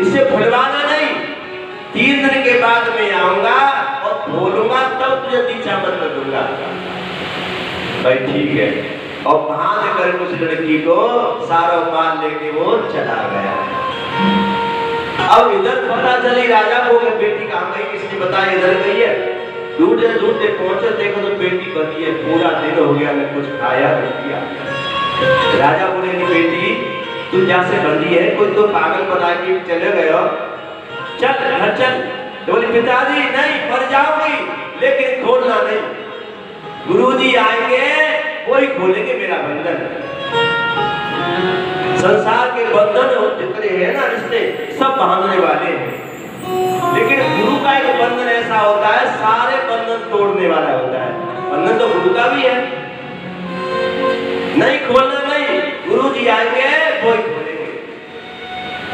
इसे भुलवाना नहीं, 3 दिन के बाद मैं आऊंगा और बोलूंगा, तब तुझे दीक्षा मंत्र दूंगा। भाई ठीक है। और बांध कर उस लड़की को सारा माल लेके वो चला गया। अब इधर पता चली राजा को कि बेटी कहाँ गई, किसने बताया इधर गई है। ढूंढते ढूंढते पहुंचे, देखो तो बेटी बनी है, पूरा दिन हो गया, मैं कुछ खाया नहीं किया। राजा बोले बेटी तू जैसे बंदी है, कोई तो पागल बना के चले गए हो, चल घर चल। तो बोले पिताजी नहीं, मर जाऊंगी लेकिन खोलना नहीं, गुरुजी आएंगे वही खोलेंगे मेरा बंधन। संसार के बंधन जितने हैं ना रिश्ते, सब बांधने वाले हैं, लेकिन गुरु का एक बंधन ऐसा होता है सारे बंधन तोड़ने वाला होता है। बंधन तो गुरु का भी है, नहीं खोलना नहीं, गुरु जी आएंगे वही खोलेंगे।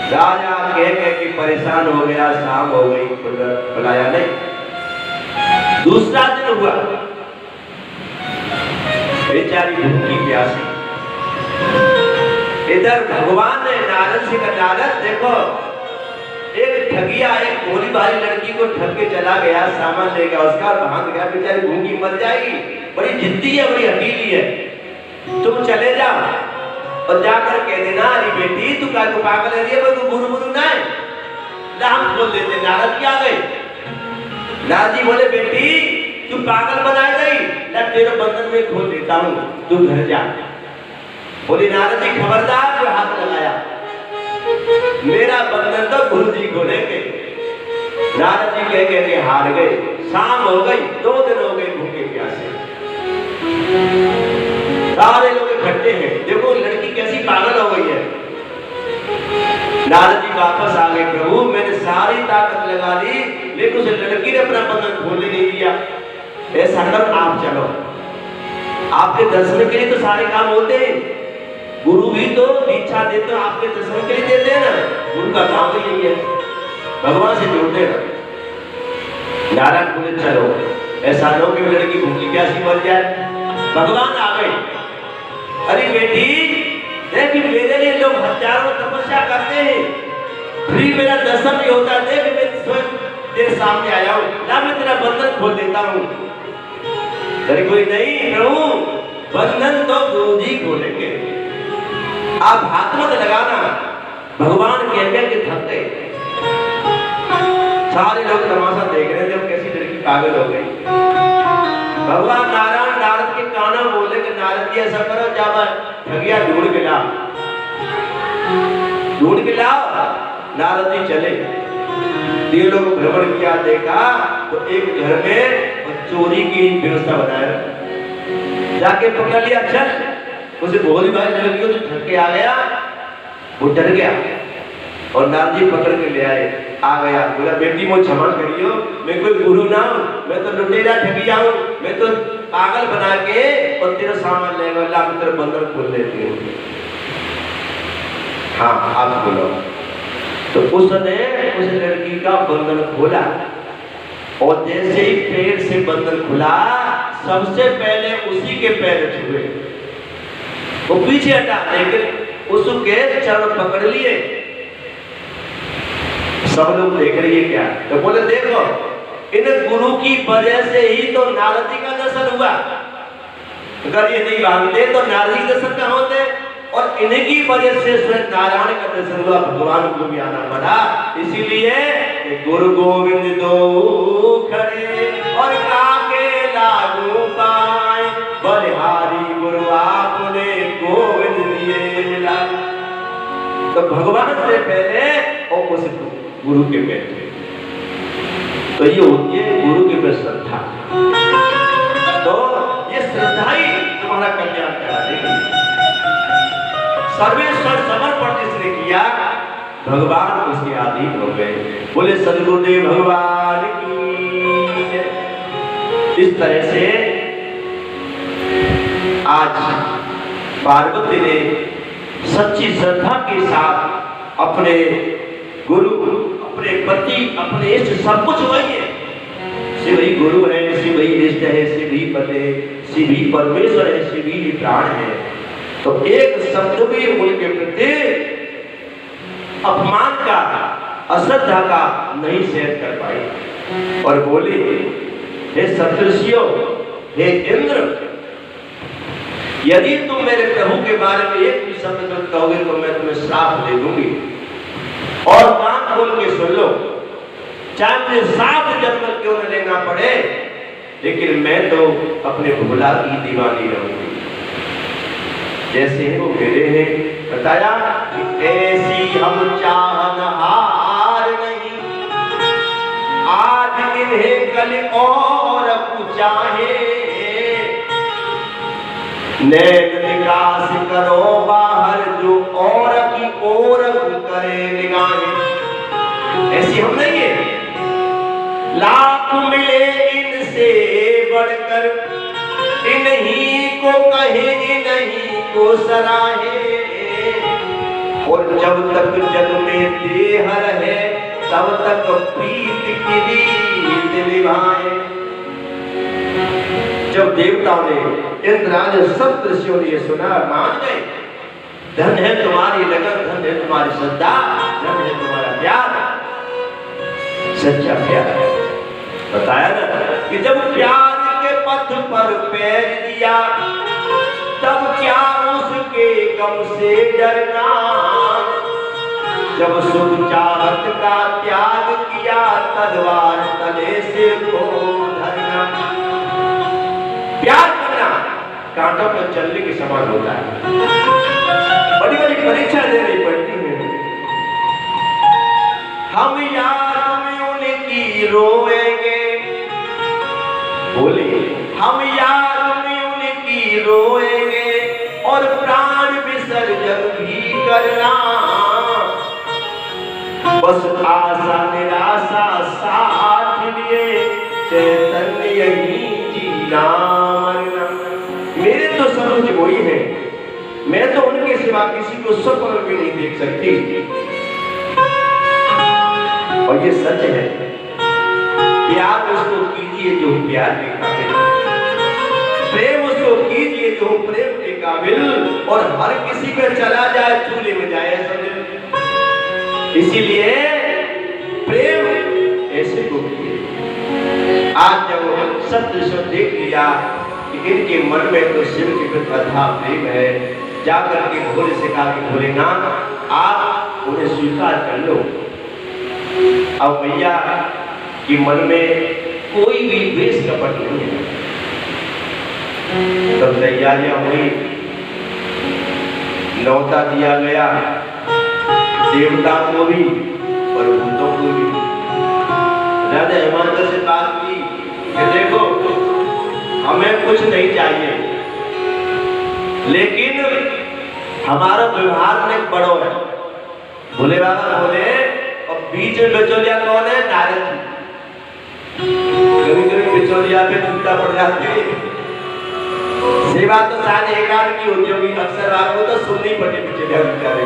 राजा कह के परेशान हो गया, शाम हो गई, बुलाया नहीं। दूसरा दिन हुआ, बेचारी भूखी प्यासी, इधर भगवान ने नारद से कहा नारद देखो, एक ठगिया एक भोली भाली लड़की को ठग के चला गया, सामान ले गया उसका, भाग गया, बेचारी भूखी मर जाएगी, बड़ी जिद्दी है, बड़ी हकीली है, तुम चले जाओ और जाकर कह देना अरे बेटी तू क्या पागल है, कोई गुरु गुरु ना है, नाम बोल देते। नारद क्या गए, नारद जी बोले बेटी तू पागल बनाए गई, मैं तेरे बंधन में खोल देता हूँ, तू घर जा। बोली नारद जी खबरदार, जो हाथ लगाया मेरा बंधन तो गुरु जी खोलेंगे। नारद जी कह के हार गए। शाम हो गई, 2 दिन हो गए भूखे प्यासे, सारे लोग इकट्ठे हैं, देखो लड़की कैसी पागल हो गई है। नारद जी वापस आ गए, प्रभु मैंने सारी ताकत लगा दी लेकिन उस लड़की ने अपना बंधन खोलने नहीं दिया। ऐसा कर आप चलो, आपके दर्शन के लिए तो सारे काम होते हैं, गुरु भी तो दीक्षा देते हैं, आपके दर्शन के लिए देते हैं ना, उनका काम तो यही है भगवान से जोड़ने का। नारायण बोले चलो, ऐसा लो कि लड़की भूखी प्यासी मर जाए। भगवान आ गए, अरे बेटी देख मेरे लिए लोग हजारों तपस्या करते हैं, फिर मेरा दर्शन नहीं होता, देख मैं स्वयं तेरे सामने आया हूँ ना, मैं तेरा बंधन खोल देता हूँ। अरे कोई नहीं प्रभु, बंधन तो गुरु जी खोलेंगे, आप हाथ मत लगाना। भगवान कह के थक गए, सारे लोग तमाशा देख रहे थे, कैसी लड़की पागल हो गई। भगवान नारायण नारद के काना बोले कि नारद जी ऐसा करो, जब ठगिया ढूंढ के लाओ, ढूंढ के लाओ। नारद जी चले, तीन लोग भ्रमण किया, देखा तो एक घर में चोरी की व्यवस्था बनाया, जाके पकड़ लिया। चल, उसे बहुत ही भारी लड़की तो थक के आ गया, वो डर गया और नारद जी पकड़ के ले आए। आ गया, बोला बेटी मुझे क्षमा करियो, मैं कोई गुरु ना हूं, मैं तो लुटेरा ठगिया हूं, मैं तो पागल बना के और तेरा सामान ले गया, ला तेरा बंधन खोल देती हूँ। हाँ आप बोलो। तो उसने उस लड़की का बंधन खोला और जैसे ही पैर से बंधन खुला, सबसे पहले उसी के पैर छुए। वो पीछे हटा, लेकिन उसके चरण पकड़ लिए। सब लोग देख रही है क्या, तो बोले देखो इन गुरु की वजह से ही तो नारद जी का दर्शन हुआ, अगर ये नहीं मानते तो नारद जी दर्शन कहाँ होते, और इन्हीं की वजह से स्वयं नारायण का दर्शन हुआ, भगवान को भी आना पड़ा। इसीलिए गुरु गोविंद दो खड़े और काके लागू पाए, बलिहारी गुरु आपने गोविंद दिए मिला। तो भगवान से पहले और उस गुरु के बैठे, तो ये होती है गुरु के प्रति श्रद्धा। तो ये श्रद्धा ही तुम्हारा कल्याण करा देगी। सर्वेश्वर समर्पण जिसने किया, भगवान उसके अधीन हो गए। बोले सद्गुरुदेव भगवान की। इस तरह से आज पार्वती ने सच्ची श्रद्धा के साथ अपने गुरु, अपने पति, अपने इष्ट, सब कुछ वही है। शिव ही गुरु है, शिव ही इष्ट है, शिव ही पति, शिव ही परमेश्वर है, शिव ही प्राण है। तो एक शब्द भी उनके प्रति अपमान का, अश्रद्धा का नहीं सहन कर पाई और बोली, हे सप्तर्षियों, हे इंद्र, यदि तुम मेरे प्रभु के बारे में एक भी शब्द गलत कहोगे तो मैं तुम्हें श्राप दे दूंगी। और कान खोल के सुन लो, चाहे मुझे 7 जन्म क्यों न लेना पड़े, लेकिन मैं तो अपने भोला की दीवानी रहूंगी। जैसे वो गिरे हैं, बताया कि ऐसी हम चाहनहार नहीं, आज इन्हें कल और चाहे, नैन निकास करो बाहर जो और की ओर करे निगाहें। ऐसी हम नहीं है, लाख मिले इनसे बढ़कर, इन्हीं को कहे इन्हीं को सराहे, और जब तक जग में देह रहे तब तक प्रीत की रीत निभाए। जब देवताओं ने, इंद्राज, सब ऋषियों ने सुना, मान गए, धन है तुम्हारी लगन, धन है तुम्हारी श्रद्धा, धन है तुम्हारा प्यार, सच्चा प्यार है। बताया ना कि जब प्यार के पथ पर पैर दिया, तब क्या उसके गम से डरना, जब सुख चाहत का त्याग किया, तलवार तले से को धरना। प्यार करना कांटों पर चलने के समान होता है, बड़ी बड़ी परीक्षा देनी पड़ती है। हम याद में उनकी रोएंगे, बोले हम याद में उनकी रोएंगे, और प्राण विसर्जन भी करना, बस आशा निराशा साथ लिए, चैतन्य यही जीना मरना। मेरे तो समझ वही है, मैं तो उनके सिवा किसी को स्वप्न भी नहीं देख सकती, और ये सच है। प्यार उसको कीजिए जो प्यार के काबिल, प्रेम उसको कीजिए जो प्रेम के काबिल, और हर किसी का चला जाए चूल्हे में जाए समझे। इसीलिए प्रेम ऐसे को कीजिए। आज जब सत्य देख लिया कि इनके मन में तो शिव के प्रति अथाह प्रेम है। जाकर के भोले से कहा कि भोलेनाथ आप उन्हें स्वीकार कर लो। अब भैया कि मन में कोई भी द्वेष कपट नहीं है। तब तैयारियां हुई, न्योता दिया गया देवता को भी और भूतों को भी। राजा हिमांशु से बात की कि देखो हमें कुछ नहीं चाहिए, लेकिन हमारा व्यवहार में बड़ो है। भोले बाबा बोले और बीच में बिचौलिया कौन है? नारद जी। कभी कभी बिचौलिया पे टूटा पड़ जाते। सेवा तो शायद एक आध की होती होगी, अक्सर आपको तो सुननी पड़ती बिचौलिया बेचारे।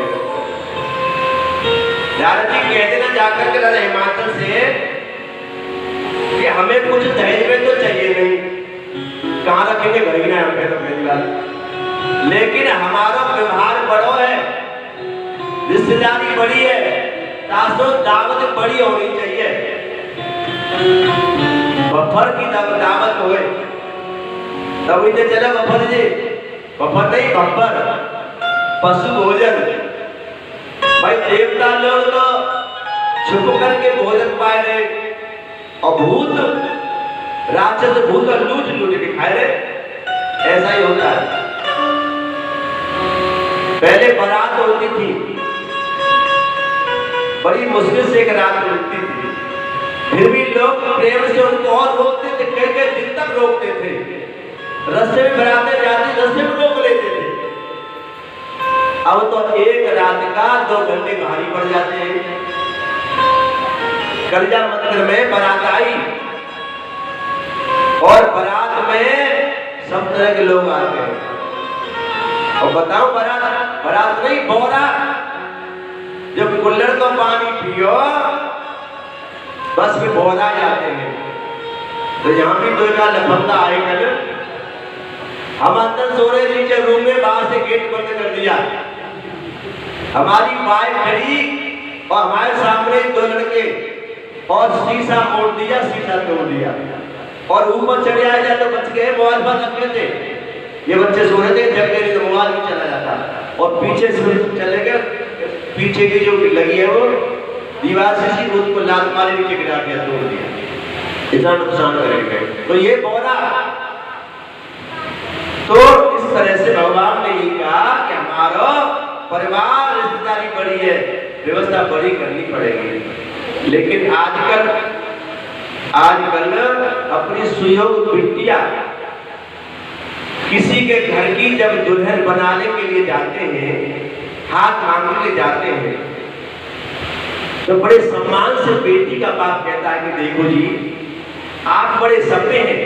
नारद जी कहते ना जाकर के राजा हिमाचल से कि हमें कुछ दहेज में तो चाहिए नहीं, कहाँ रखेंगे घर ही ना हम तो पहली बात, लेकिन हमारा व्यवहार बड़ो है, रिश्तेदारी बड़ी है, तासो दावत बड़ी होनी चाहिए। बफर की दावत होए तब इतने चले बफर जी, बफर नहीं बफर, पशु भोजन। भाई देवता लोग तो छुप करके भोजन पाए रहे और भूत राक्षस भूत लूट लूट के खाए रहे। ऐसा ही होता है। पहले बारात होती थी, बड़ी मुश्किल से एक रात मिलती थी, फिर भी लोग प्रेम से उनको और रोकते थे, कई कई दिन तक रोकते थे। रास्ते में बरातें जाती, रास्ते में रोक लेते थे। अब तो एक रात का 2 घंटे भारी पड़ जाते हैं। कलिया मंदिर में बारात आई और बारात में सब तरह के लोग आते हैं। और बताओ बारात नहीं बोरा, जब कुल्हड़ को पानी पियो बस में बोरा जाते हैं। तो यहाँ भी 2 का लफंदा आए कल, हम अंदर सो रहे नीचे रूम में, बाहर से गेट बंद कर दिया। हमारी वाइफ खड़ी और हमारे सामने 2 लड़के और शीशा मोड़ दिया, शीशा तोड़ दिया और ऊपर चढ़े आए जाए तो बच गए। मोबाइल पर रखे थे, ये बच्चे सो रहे थे, जब गए तो मोबाइल भी चला जाता और पीछे से चले गए। पीछे की जो लगी है वो दीवार से उसको लात मारे नीचे गिरा दिया, तोड़ दिया। इतना नुकसान करेंगे। तो ये बोला, तो इस तरह से भगवान ने ये कहा कि हमारा परिवार रिश्तेदारी बड़ी है, व्यवस्था बड़ी करनी पड़ेगी। लेकिन आजकल अपनी सुयोग बिटिया किसी के घर की जब दुल्हन बनाने के लिए जाते हैं, हाथ मांगने के जाते हैं, तो बड़े सम्मान से बेटी का बाप कहता है कि देखो जी आप बड़े सभ्य हैं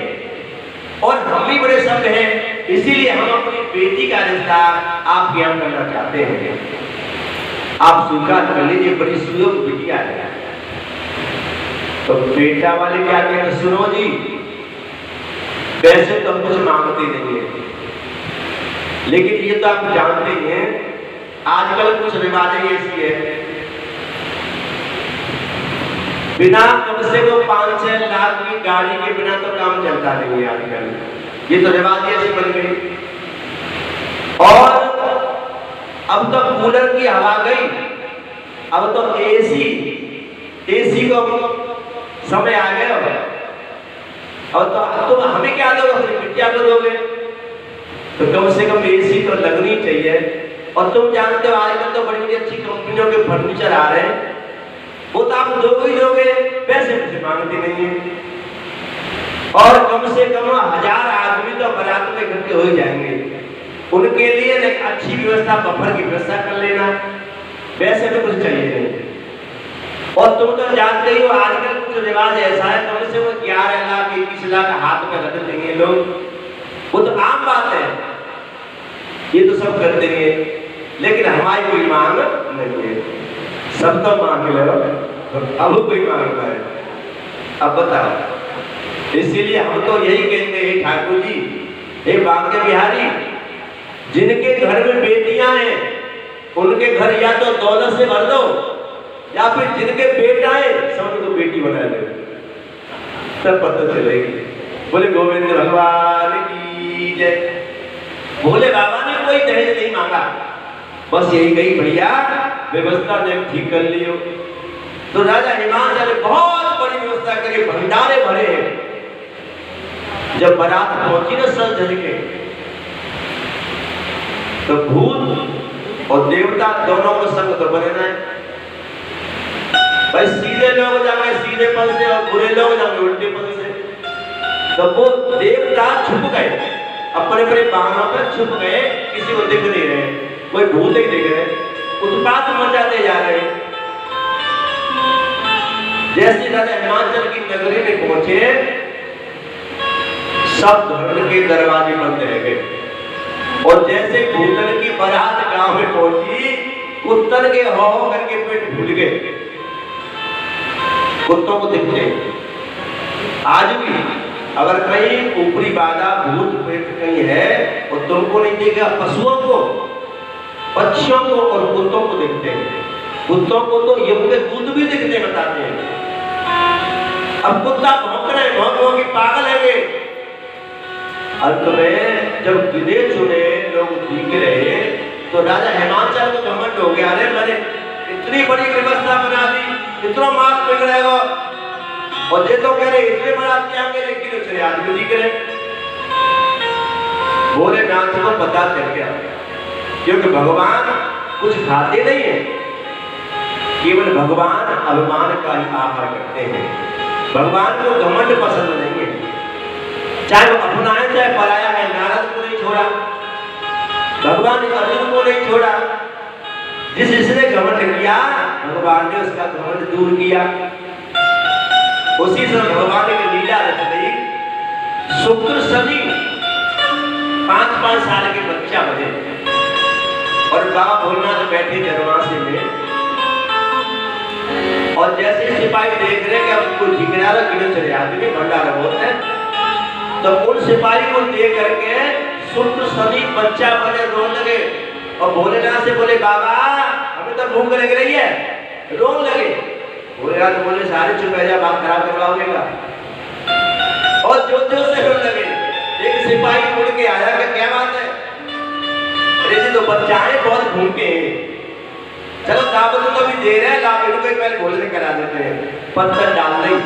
और हम भी बड़े सभ्य हैं, इसीलिए हम अपनी बेटी का रिश्ता आपके यहाँ करना चाहते हैं, आप स्वीकार कर लीजिए, बड़ी सुयोग बिटिया है। तो बेटा वाले क्या कहते हैं, सुनो जी वैसे तो हम कुछ मांगते नहीं है, लेकिन ये तो आप जानते हैं आजकल कुछ रिवाजें ऐसी है, बिना कम से कम 5-6 लाख की गाड़ी के बिना तो काम चलता नहीं है आजकल। ये तो रिवाज ऐसी बन गई। और अब तो कूलर की हवा गई, अब तो एसी को समय आ गया। और तो हमें क्या दोगे, अपनी बिटिया को दोगे, तो कम से कम एसी तो लगनी चाहिए। और तुम जानते हो आजकल तो बड़ी बड़ी अच्छी कंपनियों के फर्नीचर आ रहे हैं, वो तो आप दोगे ही दोगे, पैसे मुझे मांगते नहीं है। और कम से कम 1000 आदमी तो बारात में इकट्ठे हो जाएंगे, उनके लिए एक अच्छी व्यवस्था, बफर की व्यवस्था कर लेना, वैसे तो कुछ चाहिए नहीं। और तुम तो जानते ही हो आजकल कुछ रिवाज ऐसा है, कम से कम 11 लाख 21 लाख हाथ में रख देंगे लोग, वो तो आम बात है, ये तो सब कर देंगे। लेकिन हमारी कोई मांग नहीं है, सब तो मांग लो, अब कोई मांगता है, अब बताओ। इसीलिए हम तो यही कहते हैं ठाकुर जी, हे बांके बिहारी, जिनके घर में बेटियां हैं उनके घर या तो दौलत से भर दो, या फिर जिनके बेटा है सब को बेटी बना दो, तब पता चलेगी। बोले गोविंद भगवान की की जय। भोले बाबा ने कोई दहेज नहीं मांगा, बस यही कही भैया व्यवस्था ने ठीक कर लियो। तो राजा हिमांशु ने बहुत बड़ी व्यवस्था करी, भंडारे भरे हैं। जब बारात पहुंची ना सज धज के, तो भूत और देवता दोनों को संग तो बने ना, भाई सीधे लोग जाएंगे सीधे पद से और बुरे लोग जाएंगे उल्टे पद से। तो वो देवता छुप गए, अपने अपने बाहों पर छुप गए, किसी को दिख नहीं रहे, कोई भूत ही दिख रहे, उत्पात मचाते जा रहे। जैसे राजा हिमाचल की नगरी में पहुंचे, सब धर्म के दरवाजे बंद रह गए। और जैसे भूतल की बारात गांव में पहुंची, कुत्तन के हो करके पेट भूल गए, कुत्तों को दिखते। आज भी अगर कहीं ऊपरी बाधा भूत पेट कहीं है और तुमको नहीं देगा, पशुओं को, पक्षियों को और कुत्तों को दिखते हैं। कुत्तों को तो यम के दूध भी दिखते बताते हैं। अब कुत्ता भौंक रहे, भौंक के पागल है वे। अंत में जब गिने चुने लोग दिख रहे, तो राजा हिमांशु को घमंड हो गया, अरे मैंने इतनी बड़ी व्यवस्था बना दी, इतना माल बिगड़ेगा, और ये तो कह रहे इतने बराती आएंगे, लेकिन उसने आदमी दिख रहे। भोलेनाथ को पता चल गया, क्योंकि भगवान कुछ खाते नहीं है, केवल भगवान अभिमान का ही आहार करते हैं। भगवान को घमंड पसंद नहीं है, चाहे वो अपना है चाहे पराया है। नारद को नहीं छोड़ा, भगवान ने अर्जुन को नहीं छोड़ा। जिसने घमंड किया, भगवान ने उसका घमंड दूर किया। उसी समय भगवान की लीला रच गई। शुक्र शनि 5-5 साल के बच्चा बने, और बाबा भोलेनाथ बैठे दरवाजे में, और जैसे सिपाही देख रहे कि अब कोई ठिकाना किलो चले आदमी भंडारा बहुत है, तो उन सिपाही को देख करके शुक्र शनि बच्चा बने रोने लगे, और भोलेनाथ से बोले बाबा हमें तो भूख लग रही है, रोने लगे। भोलेनाथ बोले सारे चुप रह जा, बात खराब करवाओगेगा, और जोर जोर से रोने लगे। एक सिपाही मुड़ के आया कि क्या बात है? अरे जी तो बच्चाएं बहुत भूखे हैं, चलो दावत तो भी दे रहे हैं, लाभ इनको पहले भोजन करा देते हैं। पत्थर डाल नहीं,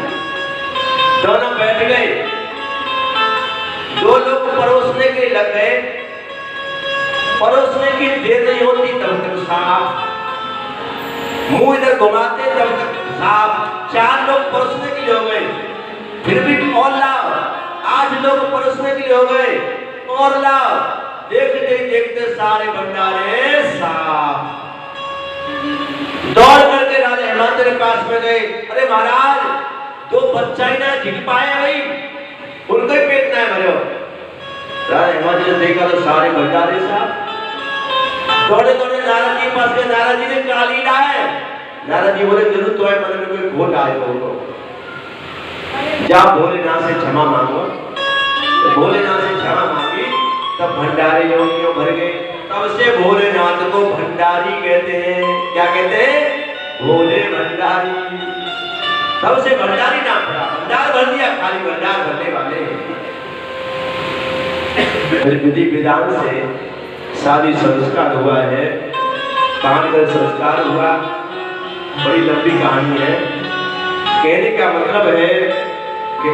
दोनों बैठ गए। दो लोग परोसने के लग गए, परोसने की देर नहीं होती तब तक साफ, मुंह इधर घुमाते तब तक साफ। 4 लोग परोसने के लिए हो गए, फिर भी और लाओ। 8 लोग परोसने के लिए हो गए, और लाओ। देखते देखते सारे भंडारे साफ। दौड़ करके राजा हिमांशु के पास में गए, अरे महाराज 2 बच्चा ही ना झिक पाए भाई, उनको ही पेट ना भरे हो। राजा हिमांशु ने देखा तो सारे भंडारे साफ। दौड़े दौड़े नारद जी के पास गए, नारद जी ने क्या लीला है? नारद जी बोले जरूर तुम्हारे मन में कोई खोट आए हो, जा भोलेनाथ से क्षमा मांगो। तो भोलेनाथ से क्षमा मांगी, तब भंडारे योनियों भर गए। तब से भोलेनाथ को भंडारी कहते हैं। क्या कहते हैं? भोले भंडारी। तब से भंडारी नाम पड़ा, भंडार भर दिया, खाली भंडार भरने वाले। फिर विधि विधान से शादी संस्कार हुआ है, पानकर संस्कार हुआ, बड़ी लंबी कहानी है। कहने का मतलब है कि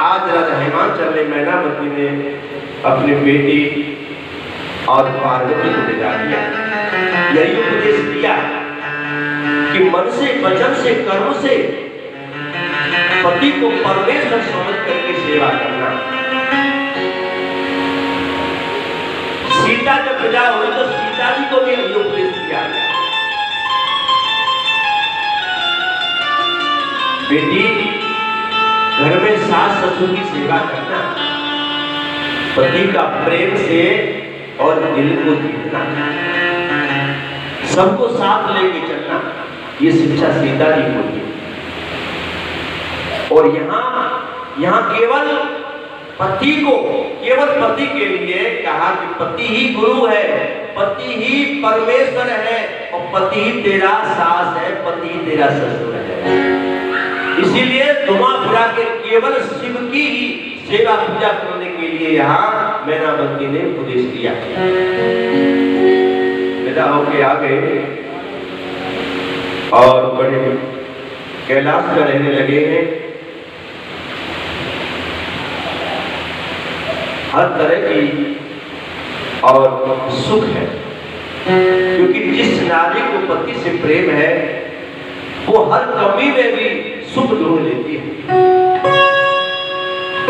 आज राजा हिमांशु ने मैनावती में अपनी बेटी और पार्वती को विदा किया। यही उपदेश दिया कि मन से, वचन से, कर्म से पति को परमेश्वर समझ करके सेवा करना। सीता जब विदा हुई तो सीता जी को भी यही उपदेश दिया, बेटी घर में सास ससुर की सेवा करना, पति का प्रेम से और दिल को जीतना, सबको साथ लेके चलना, ये शिक्षा सीता जी को दी। और यहाँ केवल पति को, केवल पति के लिए कहा कि पति ही गुरु है, पति ही परमेश्वर है, और पति ही तेरा सास है, पति ही तेरा ससुर है। इसीलिए घुमा फिरा के केवल शिव की ही सेवा पूजा करने के लिए यहाँ मैनावती ने उपदेश दिया। विदा होके आ गए और बड़े कैलाश में रहने लगे हैं। हर तरह की और सुख है, क्योंकि जिस नारी को पति से प्रेम है वो हर कमी में भी सुख ढूंढ लेती है।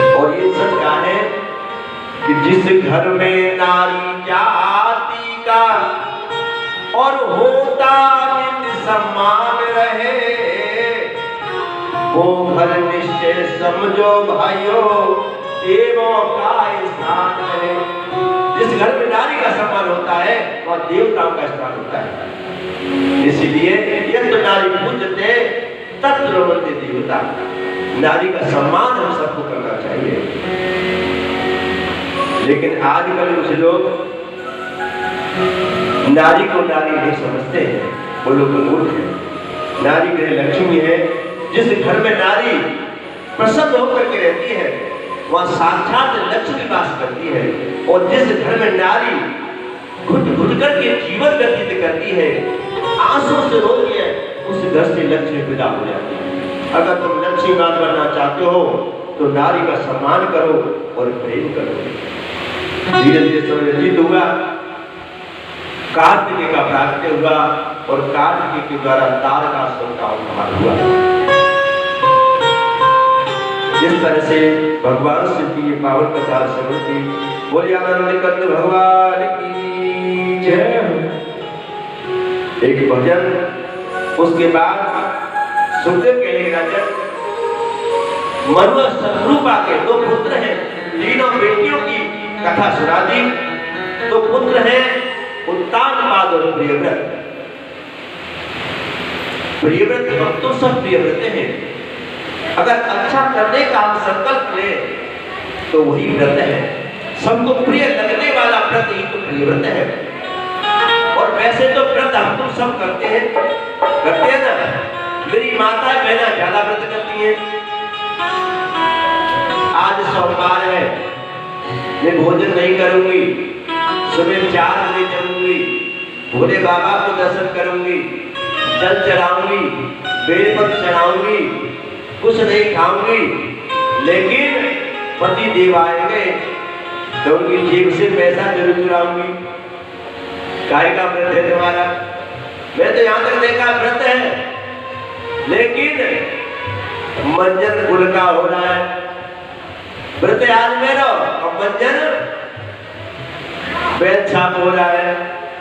और ये सच कहा है कि जिस घर में नारी जाति का और होता नित्य सम्मान रहे, वो घर निश्चय समझो भाइयों देवों का स्थान है। जिस घर में नारी का सम्मान होता है वह देवताओं का स्थान होता है। इसलिए यह तो नारी पूजते तत्र रमन्ते देवता, नारी का सम्मान हम सबको करना चाहिए। लेकिन आजकल कुछ लोग नारी को नारी नहीं समझते हैं, वो लोग मूर्ख हैं। नारी गृह लक्ष्मी है। जिस घर में नारी प्रसन्न होकर के रहती है वहाँ साक्षात लक्ष्मी वास करती है। और जिस घर में नारी घुट घुट करके जीवन व्यतीत करती है, आंसू से रोती है, उस घर से लक्ष्मी विदा हो जाती है। अगर तुम लक्ष्मीवान बनना चाहते हो तो नारी का सम्मान करो और प्रेम करो। धीरे धीरे समय व्यतीत हुआ, कार्तिकेय का प्रागट्य हुआ और कार्तिकेय के द्वारा तारकासुर का उद्धार हुआ। जिस तरह से भगवान शिव की ये पावन कथा श्रवण की, बोलिए आनंद कंद भगवान की जय। एक भजन, उसके बाद सुखदेव के लिए राजन मनु और शत्रुपा के दो पुत्र हैं, तीनों बेटियों की कथा सुना दी। दो पुत्र हैं उत्तानपाद और प्रियव्रत। प्रियव्रत हम तो सब प्रियव्रत हैं। अगर अच्छा करने का हम संकल्प लें तो वही व्रत है। सबको प्रिय लगने वाला व्रत ही तो प्रिय व्रत है। और वैसे तो व्रत हम तुम सब करते हैं ना। मेरी माता बहना ज्यादा व्रत करती है। आज सोमवार है, मैं भोजन नहीं करूंगी, सुबह 4 बजे जगूंगी, भोले बाबा को दर्शन करूंगी, जल चढ़ाऊंगी, बेलपत्र चढ़ाऊंगी, कुछ नहीं खाऊंगी। लेकिन पति देव आएंगे तो उनकी जेब से पैसा जरूर चुराऊंगी। काय का व्रत है तुम्हारा? मैं तो यहाँ तक देखा व्रत है, लेकिन मंजन गुल का हो रहा है। व्रत आज मेरा और मंजन बैल छाप हो रहा है,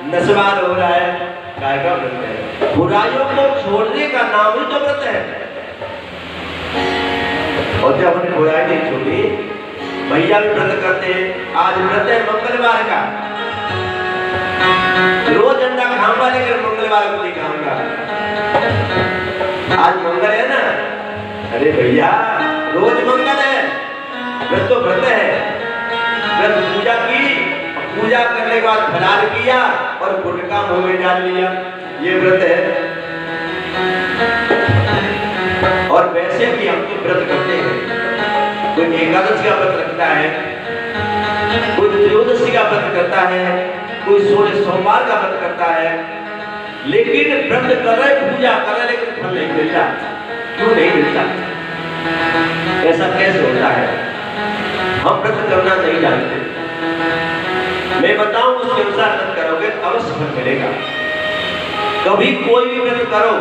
नस्वार हो रहा है। काय का व्रत है? बुराइयों को छोड़ने का नाम ही तो व्रत है। और जब हमने बुराई नहीं छोड़ी, भैया भी व्रत करते हैं। आज व्रत है मंगलवार का, रोज अंडा खाऊंगा लेकिन मंगलवार को नहीं खाऊंगा। आज मंगल है ना, अरे भैया रोज मंगल है, व्रत तो व्रत है। व्रत पूजा की, पूजा करने के बाद फलाहार किया और गुटखा मुंह में डाल लिया, ये व्रत है। और वैसे भी हम तो व्रत करते हैं। कोई एकादशी का व्रत रखता है, कोई त्रयोदशी का व्रत करता है, कोई 16 सोमवार का व्रत करता है। लेकिन व्रत कर रहे, पूजा कर रहे, लेकिन फल नहीं मिलता। क्यों नहीं मिलता? ऐसा कैसे होता है? हम व्रत करना नहीं जानते। मैं बताऊं उसके अनुसार व्रत करोगे अवश्य फल मिलेगा। कभी कोई भी व्रत करो,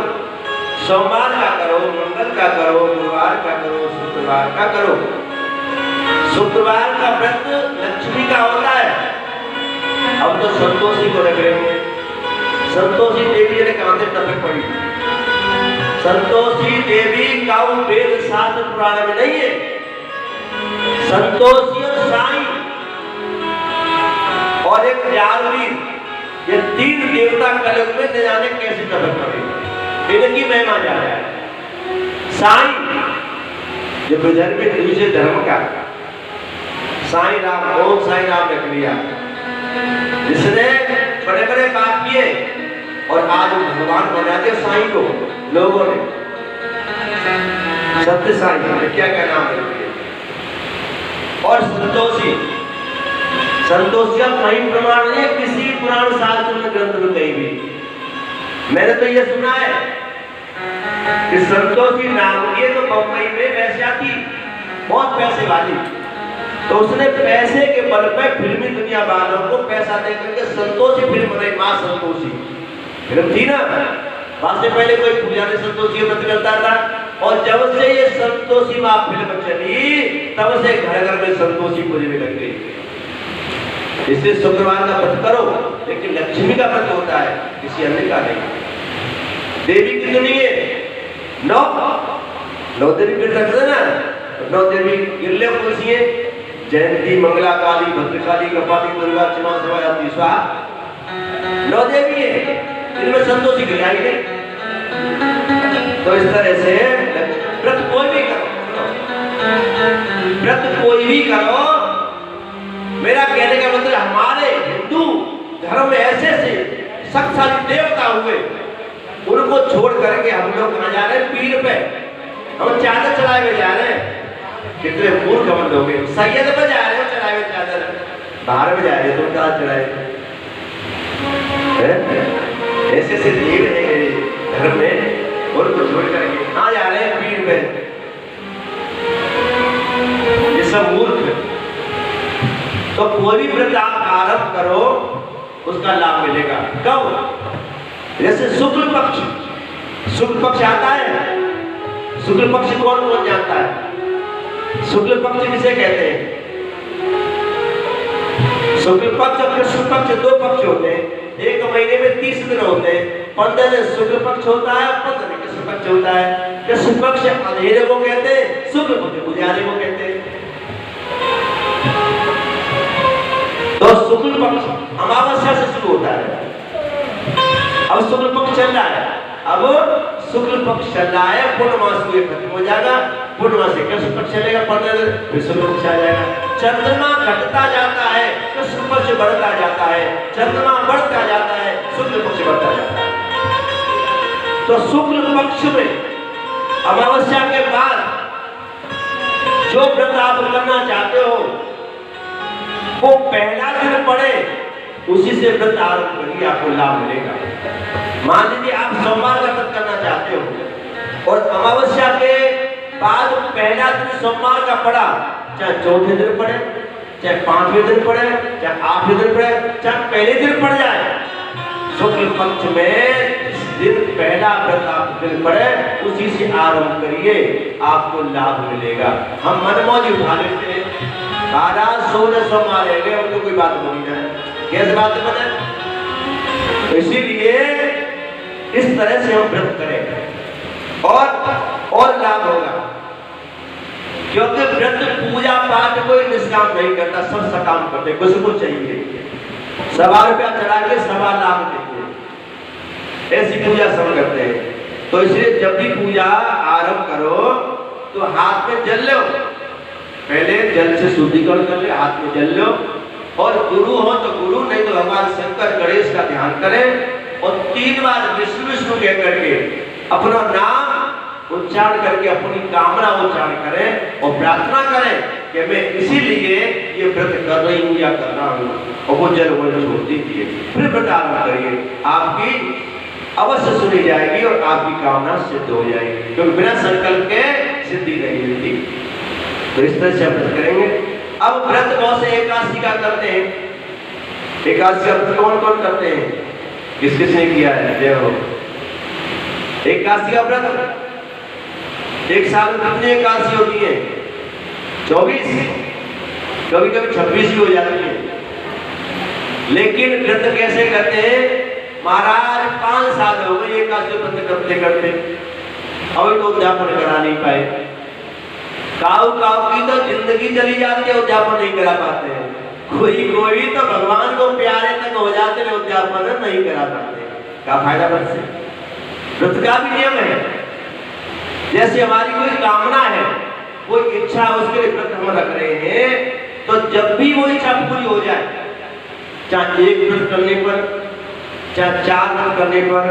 सोमवार का करो, मंगल का करो, गुरुवार का करो, शुक्रवार का करो। शुक्रवार का व्रत लक्ष्मी का होता है। अब तो संतोषी को रख रहे हैं। संतोषी देवी ने कांधे टपक पड़ी। संतोषी देवी का वेद शास्त्र पुराण में नहीं है। संतोषी और साईं और एक जालवीर, ये 3 देवता कलयुग में न जाने कैसे टपक पड़े। इनकी महिमा जा रहा है। साईं जो विदर्भी दूसरे धर्म का, साईं राम, ओम साईं राम रख लिया, जिसने बड़े बड़े पाप किए और आज भगवान बनाते साईं को लोगों ने। सत्य साईं क्या क्या नाम रख दिए। और संतोषी संतोषी का कहीं प्रमाण नहीं है किसी पुराण शास्त्र में, ग्रंथ में कहीं भी। मैंने तो ये सुना है कि संतोषी नाम की तो बम्बई में वैश्या थी, बहुत पैसे वाली, तो उसने पैसे के बल पे फिल्मी दुनिया वालों को पैसा दे करके संतोषी फिल्म बनाई। माँ संतोषी फिल्म थी ना, वहां से पहले कोई पुजारी संतोषी व्रत करता था, और जब से ये संतोषी माँ फिल्म चली तब से घर घर में संतोषी पूजने लग गई। इसलिए शुक्रवार का व्रत करो, लेकिन लक्ष्मी का व्रत होता है, किसी अन्य का नहीं। देवी की दुनिया नौ देवी गिर सकते ना, 9 देवी गिरले कौन सी है? जयंती, मंगला, काली, भद्रकाली, कपाली, दुर्गा, क्षमा, शिवाय, स्वाहा, 9 देवी है, इनमें संतोषी गिराई नहीं। तो इस तरह से व्रत कोई भी करो, व्रत कोई भी करो, मेरा कहने का मतलब हमारे हिंदू धर्म में ऐसे शक्तिशाली देवता हुए, उनको छोड़ करके हम लोग कहाँ जा रहे हैं? पीर पे हम चादर चढ़ाए हुए जा रहे हैं। कितने मूर्ख हम लोग हैं। सैयद पे जा रहे हो चढ़ाए हुए चादर, बाहर में जा रहे हो तो क्या चढ़ाए? ऐसे ऐसे देव है धर्म में, उनको छोड़ करके कहाँ जा रहे हैं? पीर पे। ये सब मूर्ख है। तो कोई भी व्रत आप आरंभ करो उसका लाभ मिलेगा। कब? जैसे शुक्ल पक्ष आता है। शुक्ल पक्ष कौन कौन जानता है? शुक्ल पक्ष किसे कहते हैं? शुक्ल पक्ष और कृष्ण पक्ष 2 पक्ष होते हैं। एक महीने में 30 दिन होते हैं। 15 दिन शुक्ल पक्ष होता है, 15 दिन कृष्ण पक्ष होता है। कृष्ण पक्ष अंधेरे को कहते हैं, शुक्ल पक्ष उजाले को कहते हैं। तो शुक्ल पक्ष अमावस्या से शुरू होता है। अब शुक्ल पक्ष चल रहा है, अब शुक्ल पक्ष चल रहा है, पूर्णमास को खत्म हो जाएगा, पूर्णमास से कृष्ण पक्ष चलेगा 15 दिन, फिर शुक्ल पक्ष आ जाएगा। चंद्रमा घटता जाता है, कृष्ण पक्ष बढ़ता जाता है, चंद्रमा बढ़ता जाता है, शुक्ल पक्ष बढ़ता जाता है। तो शुक्ल पक्ष में अमावस्या के बाद जो व्रत आप करना चाहते हो वो पहला दिन पड़े, उसी से व्रत आरंभ करिए, आपको लाभ मिलेगा। मान लीजिए आप सोमवार का व्रत करना चाहते हो और अमावस्या के बाद पहला दिन सोमवार का पड़ा, चाहे चौथे दिन पड़े, चाहे 5वें दिन पड़े, चाहे 8वें दिन पड़े, चाहे पहले दिन पड़ जाए, शुक्ल पक्ष में दिन पहला व्रत आप दिन पड़े उसी से आरंभ करिए, आपको लाभ मिलेगा। हम मनमौजी उठा लेते हैं, 12 सोमवार रह गए, उनको कोई बात बनी ना, कैसे बात बने? तो इसीलिए इस तरह से हम व्रत करें और लाभ होगा। क्योंकि व्रत पूजा पाठ कोई निष्काम नहीं करता, सब सकाम करते, कुछ कुछ चाहिए। 1.25 रुपया चढ़ा के 1.25 लाख देते, ऐसी पूजा सब करते हैं। तो इसलिए जब भी पूजा आरंभ करो तो हाथ में जल लो, पहले जल से शुद्धिकरण कर ले, हाथ में जल लो, और गुरु हो तो गुरु, नहीं तो भगवान शंकर गणेश का ध्यान करें और 3 बार विष्णु विष्णु कह करके अपना नाम उच्चारण करके अपनी कामना उच्चारण करें और प्रार्थना करें कि मैं इसीलिए ये व्रत कर रही हूँ या कर रहा हूँ, और वो जल वो छोड़ दीजिए, फिर व्रत आरंभ करिए, आपकी अवश्य सुनी जाएगी और आपकी कामना सिद्ध हो जाएगी, क्योंकि बिना संकल्प के सिद्धि नहीं मिलती। तो इस तरह से व्रत करेंगे। अब व्रत बहुत से एकादशी का करते हैं। एकादशी का व्रत कौन कौन करते हैं? किस किसने किया है? जय हो। एकादशी का व्रत एक साल में कितनी एकादशी होती है? 24, कभी कभी 26 भी हो जाती है। लेकिन व्रत कैसे करते हैं? महाराज 5 साल हो गए एकादशी व्रत करते करते, अभी तो उद्यापन करा नहीं पाए। काऊ की तो जिंदगी चली जाती है, उद्यापन नहीं करा पाते हैं। कोई तो भगवान को प्यारे तक हो जाते हैं, उद्यापन नहीं करा पाते। क्या फायदा व्रत से? व्रत का भी नियम है, जैसे हमारी कोई कामना है, कोई इच्छा, उसके लिए व्रत हम रख रहे हैं, तो जब भी वो इच्छा पूरी हो जाए, चाहे 1 व्रत करने पर, चाहे 4 व्रत करने पर,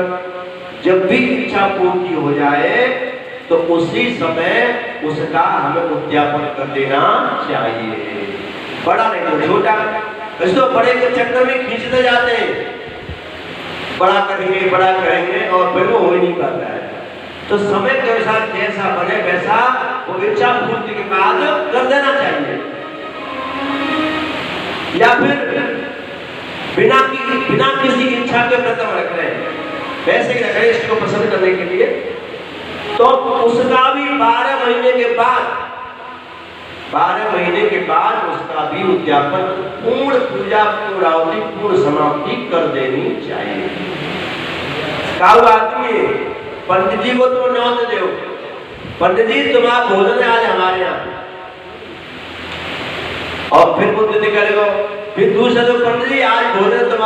जब भी इच्छा पूरी हो जाए तो उसी समय उसका हमें उद्यापन कर देना चाहिए, बड़ा नहीं तो छोटा। इसको बड़े के चक्कर में खींचते जाते हैं, बड़ा करेंगे और फिर वो हो ही नहीं पाता है। तो समय के अनुसार जैसा बने वैसा वो इच्छा पूर्ति के बाद कर देना चाहिए, या फिर बिना किसी इच्छा के व्रत रख रहे हैं, वैसे ही रख रहे हैं इसको पसंद करने के लिए, तो उसका भी 12 महीने के बाद उसका भी उद्यापन, पूर्ण पूजा, पूर्णाहुति, पूर्ण समाप्ति कर देनी चाहिए। काऊ आदमी पंडित जी को तुम न्योत दो, पंडित जी तुम आप भोजन आज हमारे यहाँ, और फिर वो करेगा, फिर दूसरा तो पंडित जी आज भोजन